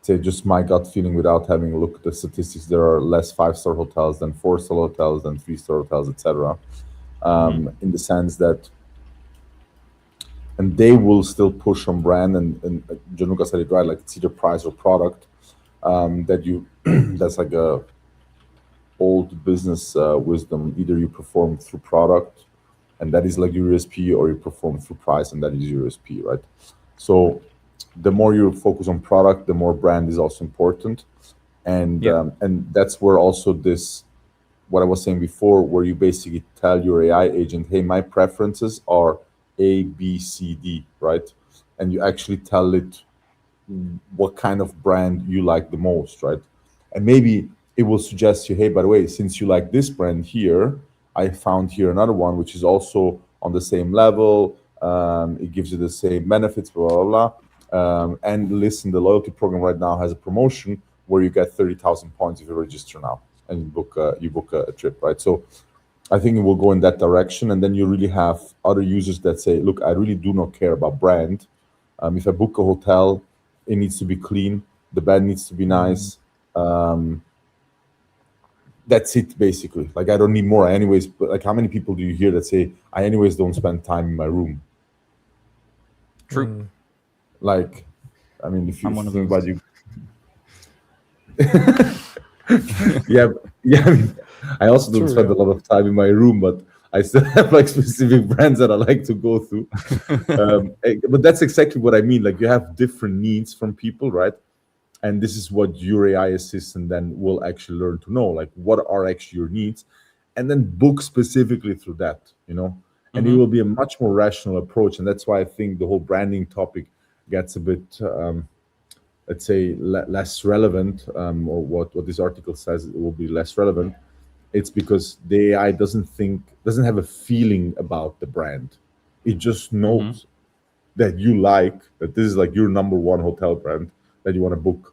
Say just my gut feeling without having a look at the statistics, there are less 5-star hotels than 4-star hotels than 3-star hotels, etc. In the sense that, and they will still push on brand, and Gianluca said it right, like it's either price or product, that you that's like a old business wisdom. Either you perform through product, and that is like your USP, or you perform through price, and that is your USP, right? So the more you focus on product, the more brand is also important, and that's where also this, what I was saying before, where you basically tell your AI agent, hey, my preferences are A, B, C, D, right? And you actually tell it what kind of brand you like the most, right? And maybe it will suggest you, hey, by the way, since you like this brand here, I found here another one which is also on the same level. It gives you the same benefits, blah, blah, blah. And listen, the loyalty program right now has a promotion where you get 30,000 points if you register now and you book a trip, right? So I think it will go in that direction, and then you really have other users that say, look, I really do not care about brand. If I book a hotel, it needs to be clean, the bed needs to be nice. That's it, basically. Like, I don't need more. Anyways, but like, how many people do you hear that say, I anyways don't spend time in my room? True. Like, I mean, if you think about you, yeah. I mean, I also don't spend a lot of time in my room, but I still have like specific brands that I like to go through. But that's exactly what I mean. Like, you have different needs from people, right? And this is what your AI assistant then will actually learn to know, like what are actually your needs, and then book specifically through that, and it will be a much more rational approach. And that's why I think the whole branding topic gets a bit, let's say, less relevant, or what this article says, it will be less relevant. It's because the AI doesn't have a feeling about the brand. It just knows that you that this is like your number one hotel brand, that you want to book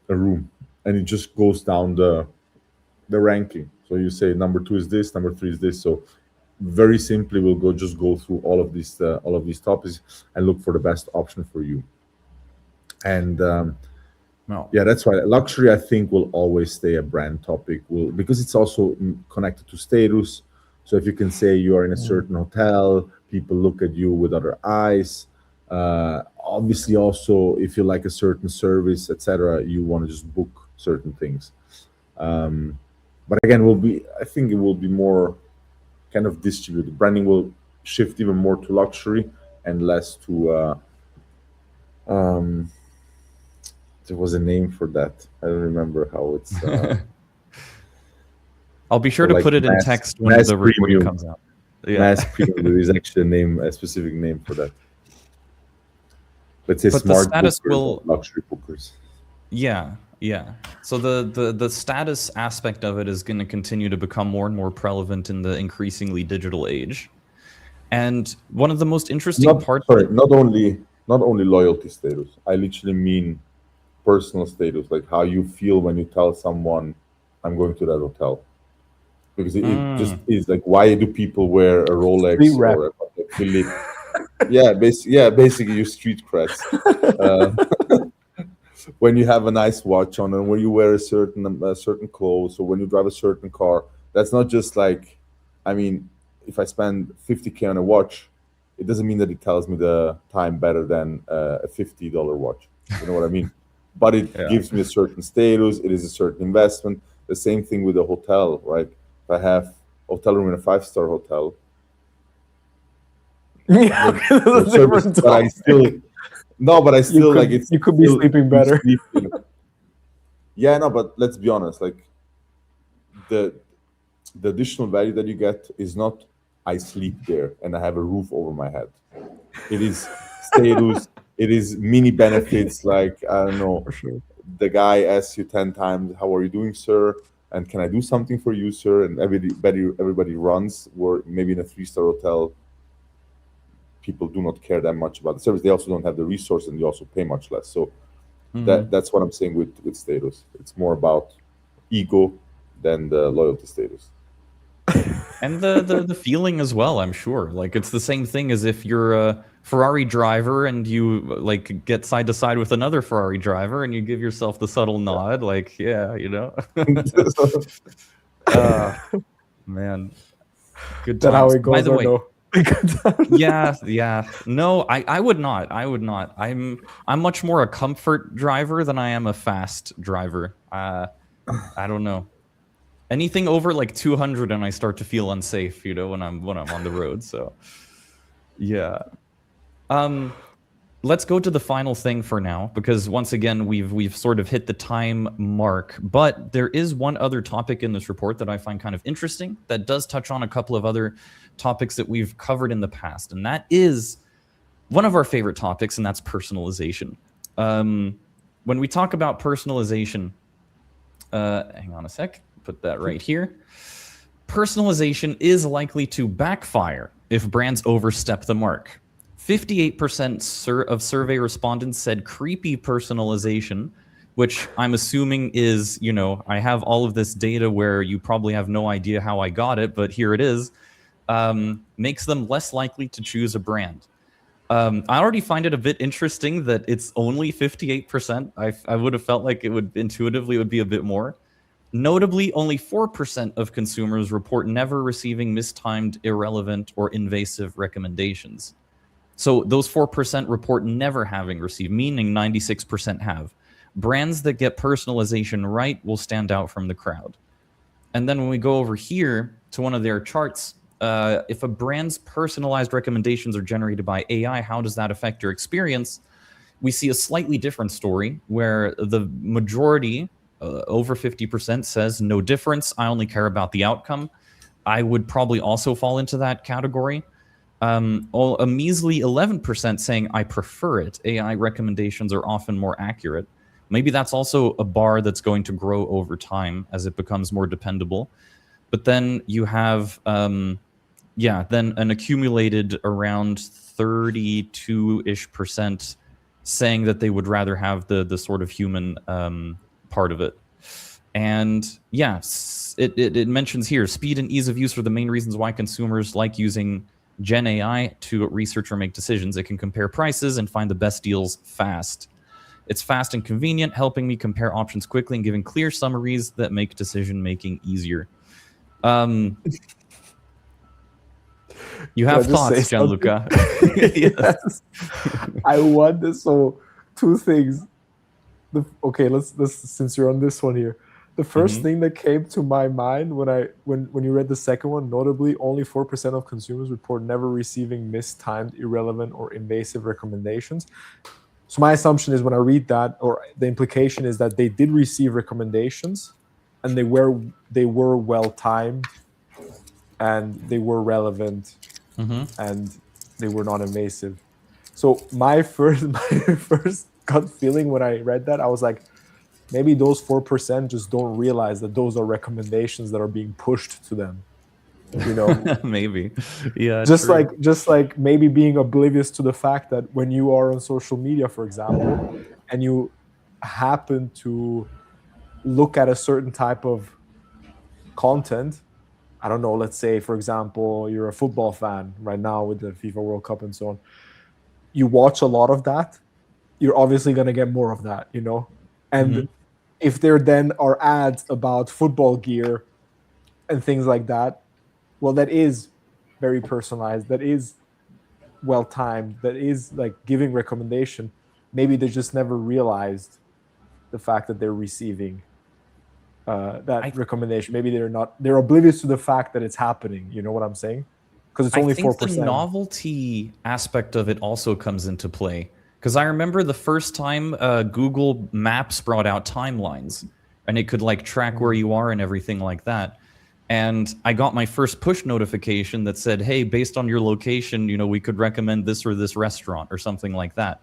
a room, and it just goes down the ranking. So you say number 2 is this, number 3 is this. So very simply, we'll go through all of these topics and look for the best option for you. And yeah, that's why luxury, I think, will always stay a brand topic, because it's also connected to status. So if you can say you are in a certain hotel, people look at you with other eyes. Obviously, also, if you like a certain service, etc., you want to just book certain things. But again, I think it will be more kind of distributed. Branding will shift even more to luxury and less to. There was a name for that. I don't remember how it's. I'll be sure to put it in text when the recording comes out. Yeah. Mass premium. There is actually a specific name for that. Let's say smart bookers, luxury bookers. Yeah. So the status aspect of it is going to continue to become more and more prevalent in the increasingly digital age. And one of the most interesting parts. Sorry, not only loyalty status. I literally mean personal status, like how you feel when you tell someone, "I'm going to that hotel." Because it just is like, why do people wear a Rolex or a Philippe? Basically, you street creds. When you have a nice watch on, and when you wear a certain clothes, or when you drive a certain car, that's not just like, I mean, if I spend 50K on a watch, it doesn't mean that it tells me the time better than a $50 watch. You know what I mean? But it gives me a certain status. It is a certain investment. The same thing with a hotel, right? If I have a hotel room in a 5-star hotel, but I still like it's. You could be sleeping better. Yeah, no, but let's be honest. Like the additional value that you get is not I sleep there and I have a roof over my head. It is status. It is mini benefits, like, I don't know, the guy asks you 10 times, "How are you doing, sir? And can I do something for you, sir?" And everybody runs. Where maybe in a 3-star hotel, people do not care that much about the service. They also don't have the resource, and they also pay much less. So that's what I'm saying with status. It's more about ego than the loyalty status. And the feeling as well, I'm sure. Like, it's the same thing as if you're a Ferrari driver and you like get side to side with another Ferrari driver and you give yourself the subtle nod, like, yeah, you know. Man, good times. That how it goes. By the way, no? yeah. No, I would not. I'm much more a comfort driver than I am a fast driver. I don't know. Anything over like 200 and I start to feel unsafe, you know, when I'm on the road. So yeah. Let's go to the final thing for now, because once again we've sort of hit the time mark. But there is one other topic in this report that I find kind of interesting that does touch on a couple of other topics that we've covered in the past, and that is one of our favorite topics, and that's personalization. When we talk about personalization, hang on a sec. Put that right here. Personalization is likely to backfire if brands overstep the mark. 58% of survey respondents said creepy personalization, which I'm assuming is, you know, I have all of this data where you probably have no idea how I got it, but here it is, makes them less likely to choose a brand. I already find it a bit interesting that it's only 58%. I would have felt like it would intuitively be a bit more. Notably, only 4% of consumers report never receiving mistimed, irrelevant, or invasive recommendations. So those 4% report never having received, meaning 96% have. Brands that get personalization right will stand out from the crowd. And then when we go over here to one of their charts, if a brand's personalized recommendations are generated by AI, how does that affect your experience? We see a slightly different story where the majority, over 50%, says no difference. I only care about the outcome. I would probably also fall into that category. A measly 11% saying I prefer it. AI recommendations are often more accurate. Maybe that's also a bar that's going to grow over time as it becomes more dependable. But then you have, then an accumulated around 32-ish% saying that they would rather have the sort of human part of it. And yes, it mentions here, speed and ease of use are the main reasons why consumers like using Gen AI to research or make decisions. It can compare prices and find the best deals fast. It's fast and convenient, helping me compare options quickly and giving clear summaries that make decision-making easier. You have thoughts, Gianluca? Yes. I want this. So, two things. Let's since you're on this one here. The first thing that came to my mind when you read the second one, notably, only 4% of consumers report never receiving mistimed, irrelevant, or invasive recommendations. So my assumption is when I read that, or the implication is that they did receive recommendations, and they were well timed, and they were relevant, and they were not invasive. So my first gut feeling when I read that, I was like, maybe those 4% just don't realize that those are recommendations that are being pushed to them. You know, maybe, yeah. Just like maybe being oblivious to the fact that when you are on social media, for example, and you happen to look at a certain type of content, I don't know, let's say, for example, you're a football fan right now with the FIFA World Cup and so on. You watch a lot of that, you're obviously going to get more of that, you know? And if there then are ads about football gear and things like that, well, that is very personalized, that is well timed, that is like giving recommendation. Maybe they just never realized the fact that they're receiving that recommendation. Maybe they're oblivious to the fact that it's happening. You know what I'm saying? Because it's only 4%. The novelty aspect of it also comes into play. Because I remember the first time Google Maps brought out timelines, and it could like track where you are and everything like that. And I got my first push notification that said, hey, based on your location, you know, we could recommend this or this restaurant or something like that.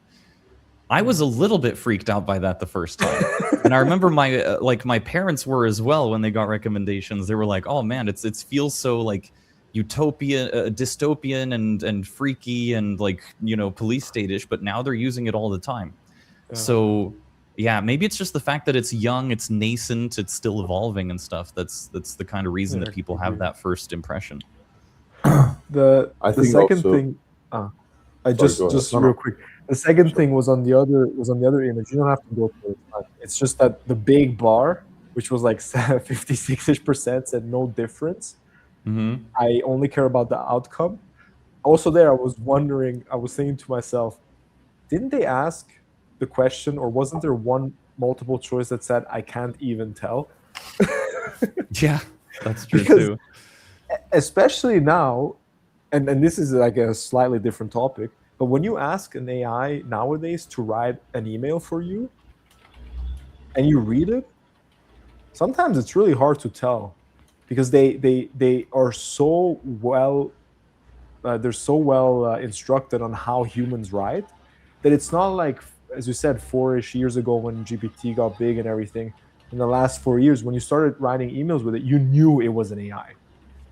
I was a little bit freaked out by that the first time. And I remember my parents were as well when they got recommendations. They were like, oh man, it feels so like utopia, dystopian and freaky and like, you know, police state-ish, but now they're using it all the time. So yeah, maybe it's just the fact that it's young, it's nascent, it's still evolving and stuff. That's the kind of reason that people have that first impression. The second thing, just real quick. The second thing was on the other image. You don't have to go through it. It's just that the big bar, which was like 56-ish%, said no difference. I only care about the outcome. Also there, I was thinking to myself, didn't they ask the question, or wasn't there one multiple choice that said I can't even tell? Yeah, that's true too. Especially now, and this is like a slightly different topic, but when you ask an AI nowadays to write an email for you and you read it, sometimes it's really hard to tell, because they are so well instructed on how humans write that it's not like, as you said, 4-ish years ago when GPT got big and everything. In the last 4 years, when you started writing emails with it, you knew it was an AI.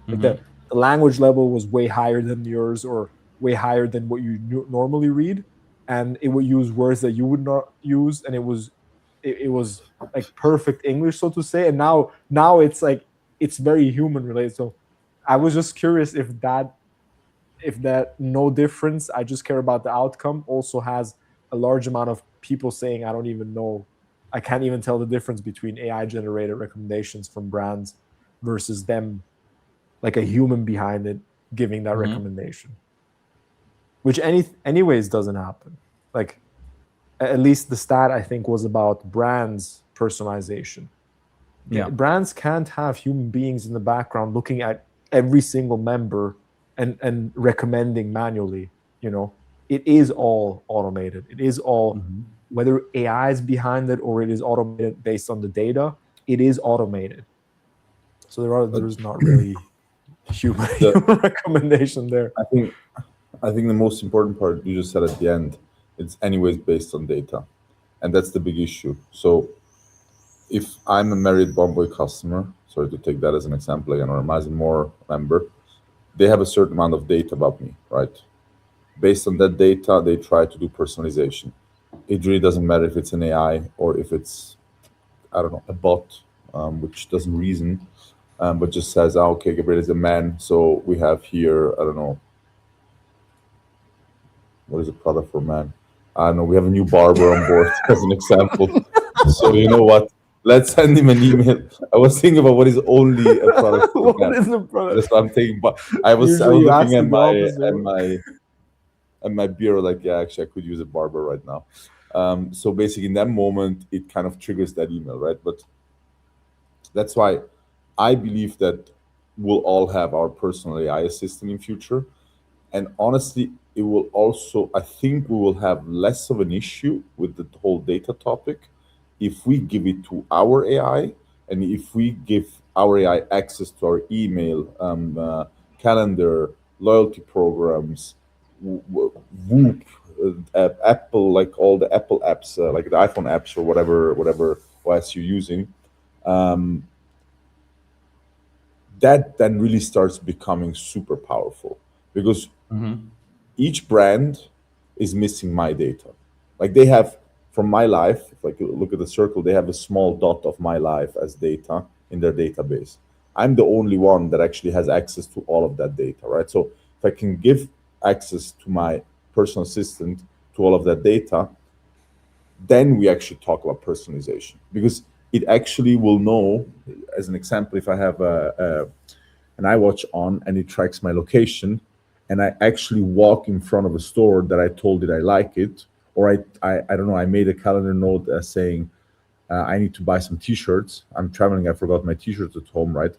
Like the language level was way higher than yours, or way higher than what you normally read, and it would use words that you would not use, and it was like perfect English, so to say. And now it's like it's very human related. So I was just curious if that no difference, I just care about the outcome, also has a large amount of people saying I don't even know, I can't even tell the difference between AI generated recommendations from brands versus them, like a human behind it giving that recommendation, which anyways doesn't happen. Like, at least the stat I think was about brands personalization. Yeah, brands can't have human beings in the background looking at every single member and recommending manually. You know, it is all automated. It is all, whether AI is behind it or it is automated based on the data, it is automated. So there's not really human recommendation there. I think I think the most important part you just said at the end, it's anyways based on data. And that's the big issue. So if I'm a Marriott Bonvoy customer, sorry to take that as an example again, or a Mazin More member, they have a certain amount of data about me, right? Based on that data, they try to do personalization. It really doesn't matter if it's an AI or if it's, I don't know, a bot, which doesn't reason, but just says, oh, okay, Gabriel is a man. So we have here, I don't know, what is a product for man? I don't know, we have a new barber on board as an example. So you know what? Let's send him an email. I was thinking about what is only a product for What man. is the product? That's what I'm thinking. But I Usually was you ask looking at the opposite. my bureau, like, yeah, actually I could use a barber right now. So basically in that moment it kind of triggers that email, right? But that's why I believe that we'll all have our personal AI assistant in future. And honestly, it will also, I think we will have less of an issue with the whole data topic if we give it to our AI, and if we give our AI access to our email, calendar, loyalty programs, Whoop, Apple, like all the Apple apps, like the iPhone apps or whatever OS you're using. Um, that then really starts becoming super powerful, because Mm-hmm. each brand is missing my data. Like they have from my life, if like you look at the circle, they have a small dot of my life as data in their database. I'm the only one that actually has access to all of that data, right? So if I can give access to my personal assistant to all of that data, then we actually talk about personalization, because it actually will know. As an example, if I have an iWatch on and it tracks my location, and I actually walk in front of a store that I told it I like it, or I don't know, I made a calendar note saying I need to buy some T-shirts. I'm traveling, I forgot my T-shirts at home, right?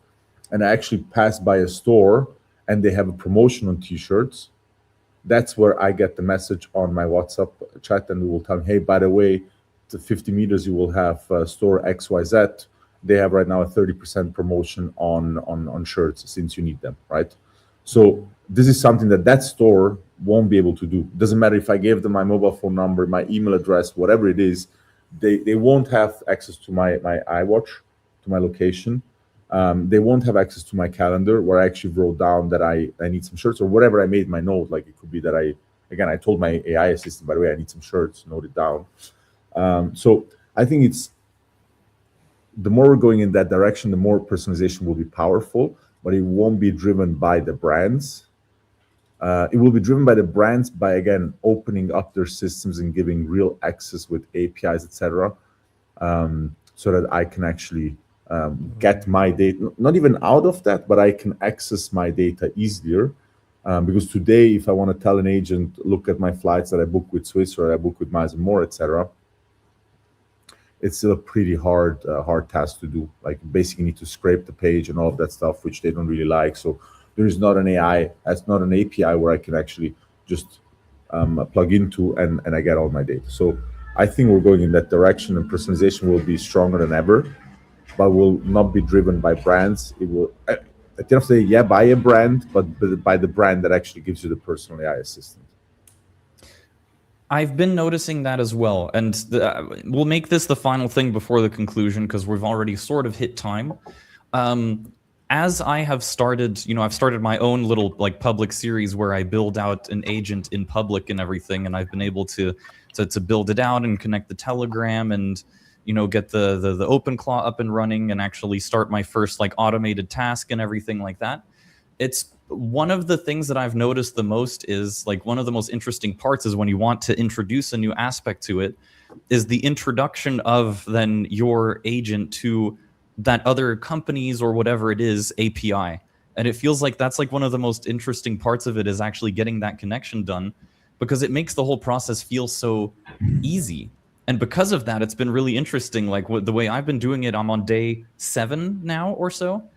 And I actually passed by a store and they have a promotion on T-shirts. That's where I get the message on my WhatsApp chat, and we will tell them, hey, by the way, to 50 meters you will have store XYZ. They have right now a 30% promotion on shirts since you need them, right? So this is something that that store won't be able to do. Doesn't matter if I gave them my mobile phone number, my email address, whatever it is, they won't have access to my iWatch, to my location. They won't have access to my calendar where I actually wrote down that I need some shirts, or whatever I made my note. Like it could be that I told my AI assistant, by the way, I need some shirts, note it down. So I think it's, the more we're going in that direction, the more personalization will be powerful, but it won't be driven by the brands. It will be driven by the brands by, again, opening up their systems and giving real access with APIs, etc., so that I can actually get my data, not even out of that, but I can access my data easier. Because today, if I want to tell an agent, look at my flights that I book with Swiss or I book with Miles and More, etc., it's still a pretty hard task to do. Like basically need to scrape the page and all of that stuff, which they don't really like. So there is not an AI, that's not an API where I can actually just plug into and I get all my data. So I think we're going in that direction, and personalization will be stronger than ever, but will not be driven by brands. It will, at the end of the day, yeah, by a brand, but by the brand that actually gives you the personal AI assistant. I've been noticing that as well, and we'll make this the final thing before the conclusion because we've already sort of hit time. As I have started, I've started my own little like public series where I build out an agent in public and everything, and I've been able to build it out and connect the Telegram and get the OpenClaw up and running and actually start my first like automated task and everything like that. It's one of the things that I've noticed the most is like one of the most interesting parts is when you want to introduce a new aspect to it is the introduction of then your agent to that other company's or whatever it is API. And it feels like that's like one of the most interesting parts of it is actually getting that connection done, because it makes the whole process feel so easy. And because of that, it's been really interesting. Like the way I've been doing it, I'm on day 7 now or so.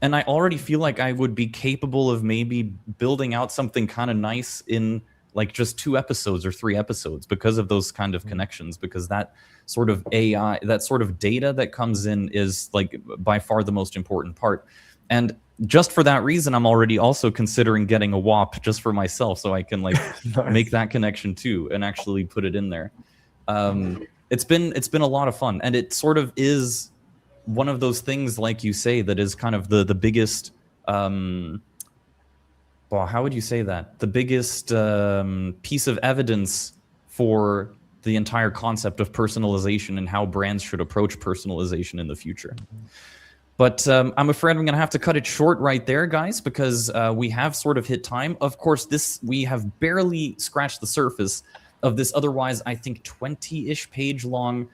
And I already feel like I would be capable of maybe building out something kind of nice in like just 2 episodes or 3 episodes because of those kind of connections, because that sort of AI, that sort of data that comes in is like by far the most important part. And just for that reason, I'm already also considering getting a WAP just for myself, so I can like Nice. make that connection too and actually put it in there. It's been a lot of fun, and it sort of is one of those things, like you say, that is kind of the biggest. Well, how would you say that? The biggest piece of evidence for the entire concept of personalization and how brands should approach personalization in the future. But I'm afraid I'm going to have to cut it short right there, guys, because we have sort of hit time. Of course, we have barely scratched the surface of this otherwise, I think, 20-ish page long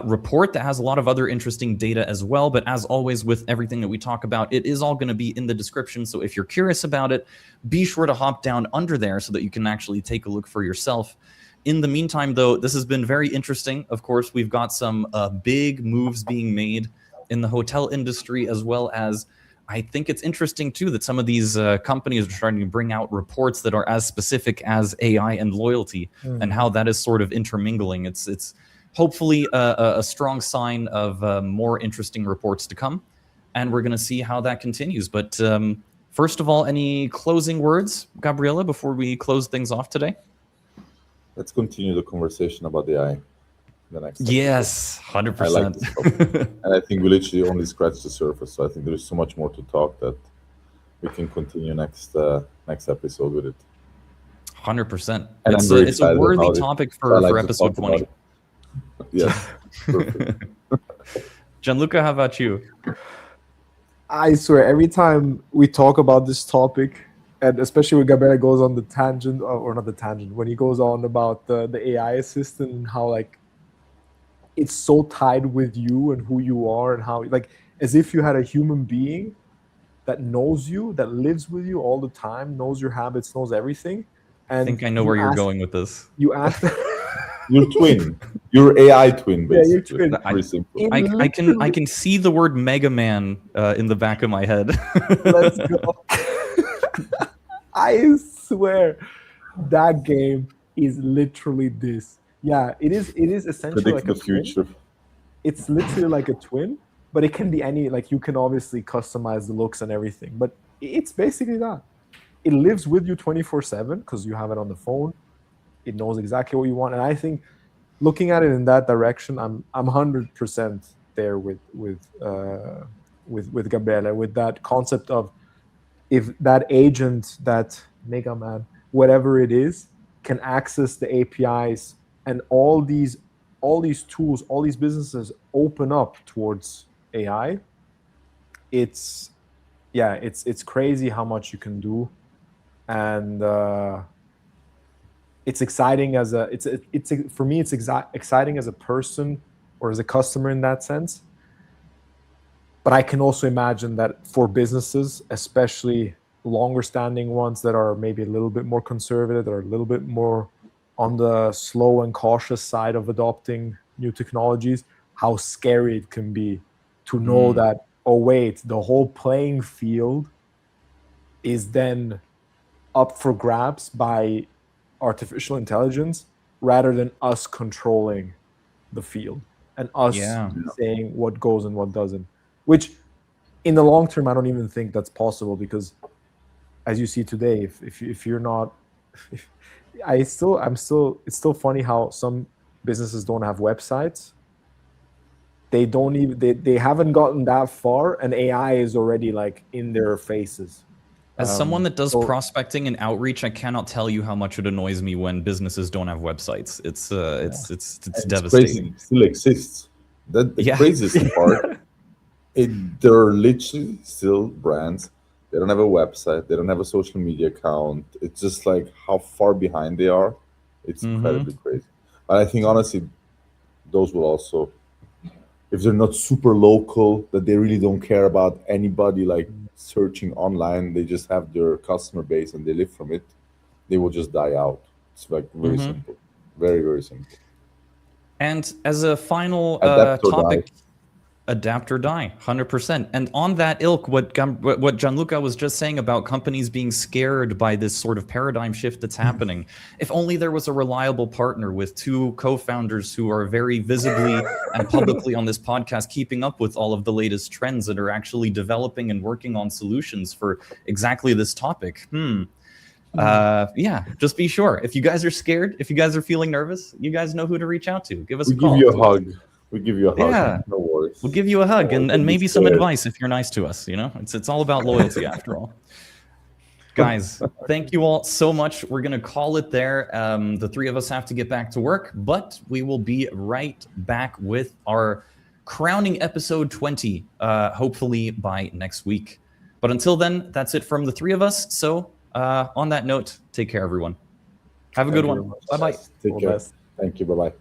report that has a lot of other interesting data as well. But as always, with everything that we talk about, it is all going to be in the description. So if you're curious about it, be sure to hop down under there so that you can actually take a look for yourself. In the meantime, though, this has been very interesting. Of course, we've got some big moves being made in the hotel industry, as well as I think it's interesting too that some of these companies are starting to bring out reports that are as specific as AI and loyalty, and how that is sort of intermingling. It's hopefully a strong sign of more interesting reports to come, and we're going to see how that continues. But first of all, any closing words, Gabriela, before we close things off today? Let's continue the conversation about AI. The next episode. Yes, 100%. I like this topic. And I think we literally only scratched the surface. So I think there's so much more to talk that we can continue next episode with it. 100%. And It's a worthy topic for episode 20. Yes. Perfect. Gianluca, how about you? I swear, every time we talk about this topic, and especially when Gabriel goes on the tangent, or not the tangent, when he goes on about the AI assistant and how like it's so tied with you and who you are, and how like as if you had a human being that knows you, that lives with you all the time, knows your habits, knows everything. And I think I know where you're going with this. You ask your twin, your AI twin, basically. Yeah, your twin. Very simple. I can see the word Mega Man in the back of my head. Let's go. I swear that game is literally this. Yeah, it is essentially Predict like the future. It's literally like a twin, but it can be any, like you can obviously customize the looks and everything, but it's basically that. It lives with you 24/7 because you have it on the phone. It knows exactly what you want, and I think looking at it in that direction, I'm 100% there with Gabriele, with that concept of if that agent, that Mega Man, whatever it is, can access the APIs and all these tools, all these businesses open up towards AI. It's crazy how much you can do, and it's exciting for me. It's exciting as a person or as a customer in that sense. But I can also imagine that for businesses, especially longer standing ones that are maybe a little bit more conservative, that are a little bit more on the slow and cautious side of adopting new technologies, how scary it can be to know that, oh wait, the whole playing field is then up for grabs by artificial intelligence rather than us controlling the field and us saying what goes and what doesn't. Which in the long term, I don't even think that's possible, because as you see today, if you're not, it's still funny how some businesses don't have websites. They haven't gotten that far, and AI is already like in their faces. As someone that does prospecting and outreach, I cannot tell you how much it annoys me when businesses don't have websites. It's devastating. Crazy. It still exists. The craziest part. They're literally still brands. They don't have a website. They don't have a social media account. It's just like how far behind they are. It's incredibly crazy. But I think honestly, those will also, if they're not super local, that they really don't care about anybody like searching online, they just have their customer base and they live from it, they will just die out. It's like very simple. Very, very simple. And as a final topic, adapt or die, 100%. And on that ilk, what Gianluca was just saying about companies being scared by this sort of paradigm shift that's happening. If only there was a reliable partner with two co-founders who are very visibly and publicly on this podcast keeping up with all of the latest trends that are actually developing and working on solutions for exactly this topic. Yeah, just be sure. If you guys are scared, if you guys are feeling nervous, you guys know who to reach out to. Give us a call. We give you a hug. We give you a hug. Yeah. No worries. We'll give you a hug and maybe some advice if you're nice to us. You know, it's all about loyalty after all. Guys, thank you all so much. We're going to call it there. The three of us have to get back to work, but we will be right back with our crowning episode 20, hopefully by next week. But until then, that's it from the three of us. So on that note, take care, everyone. Have a good one. Bye-bye. Take care. Thank you. Bye-bye.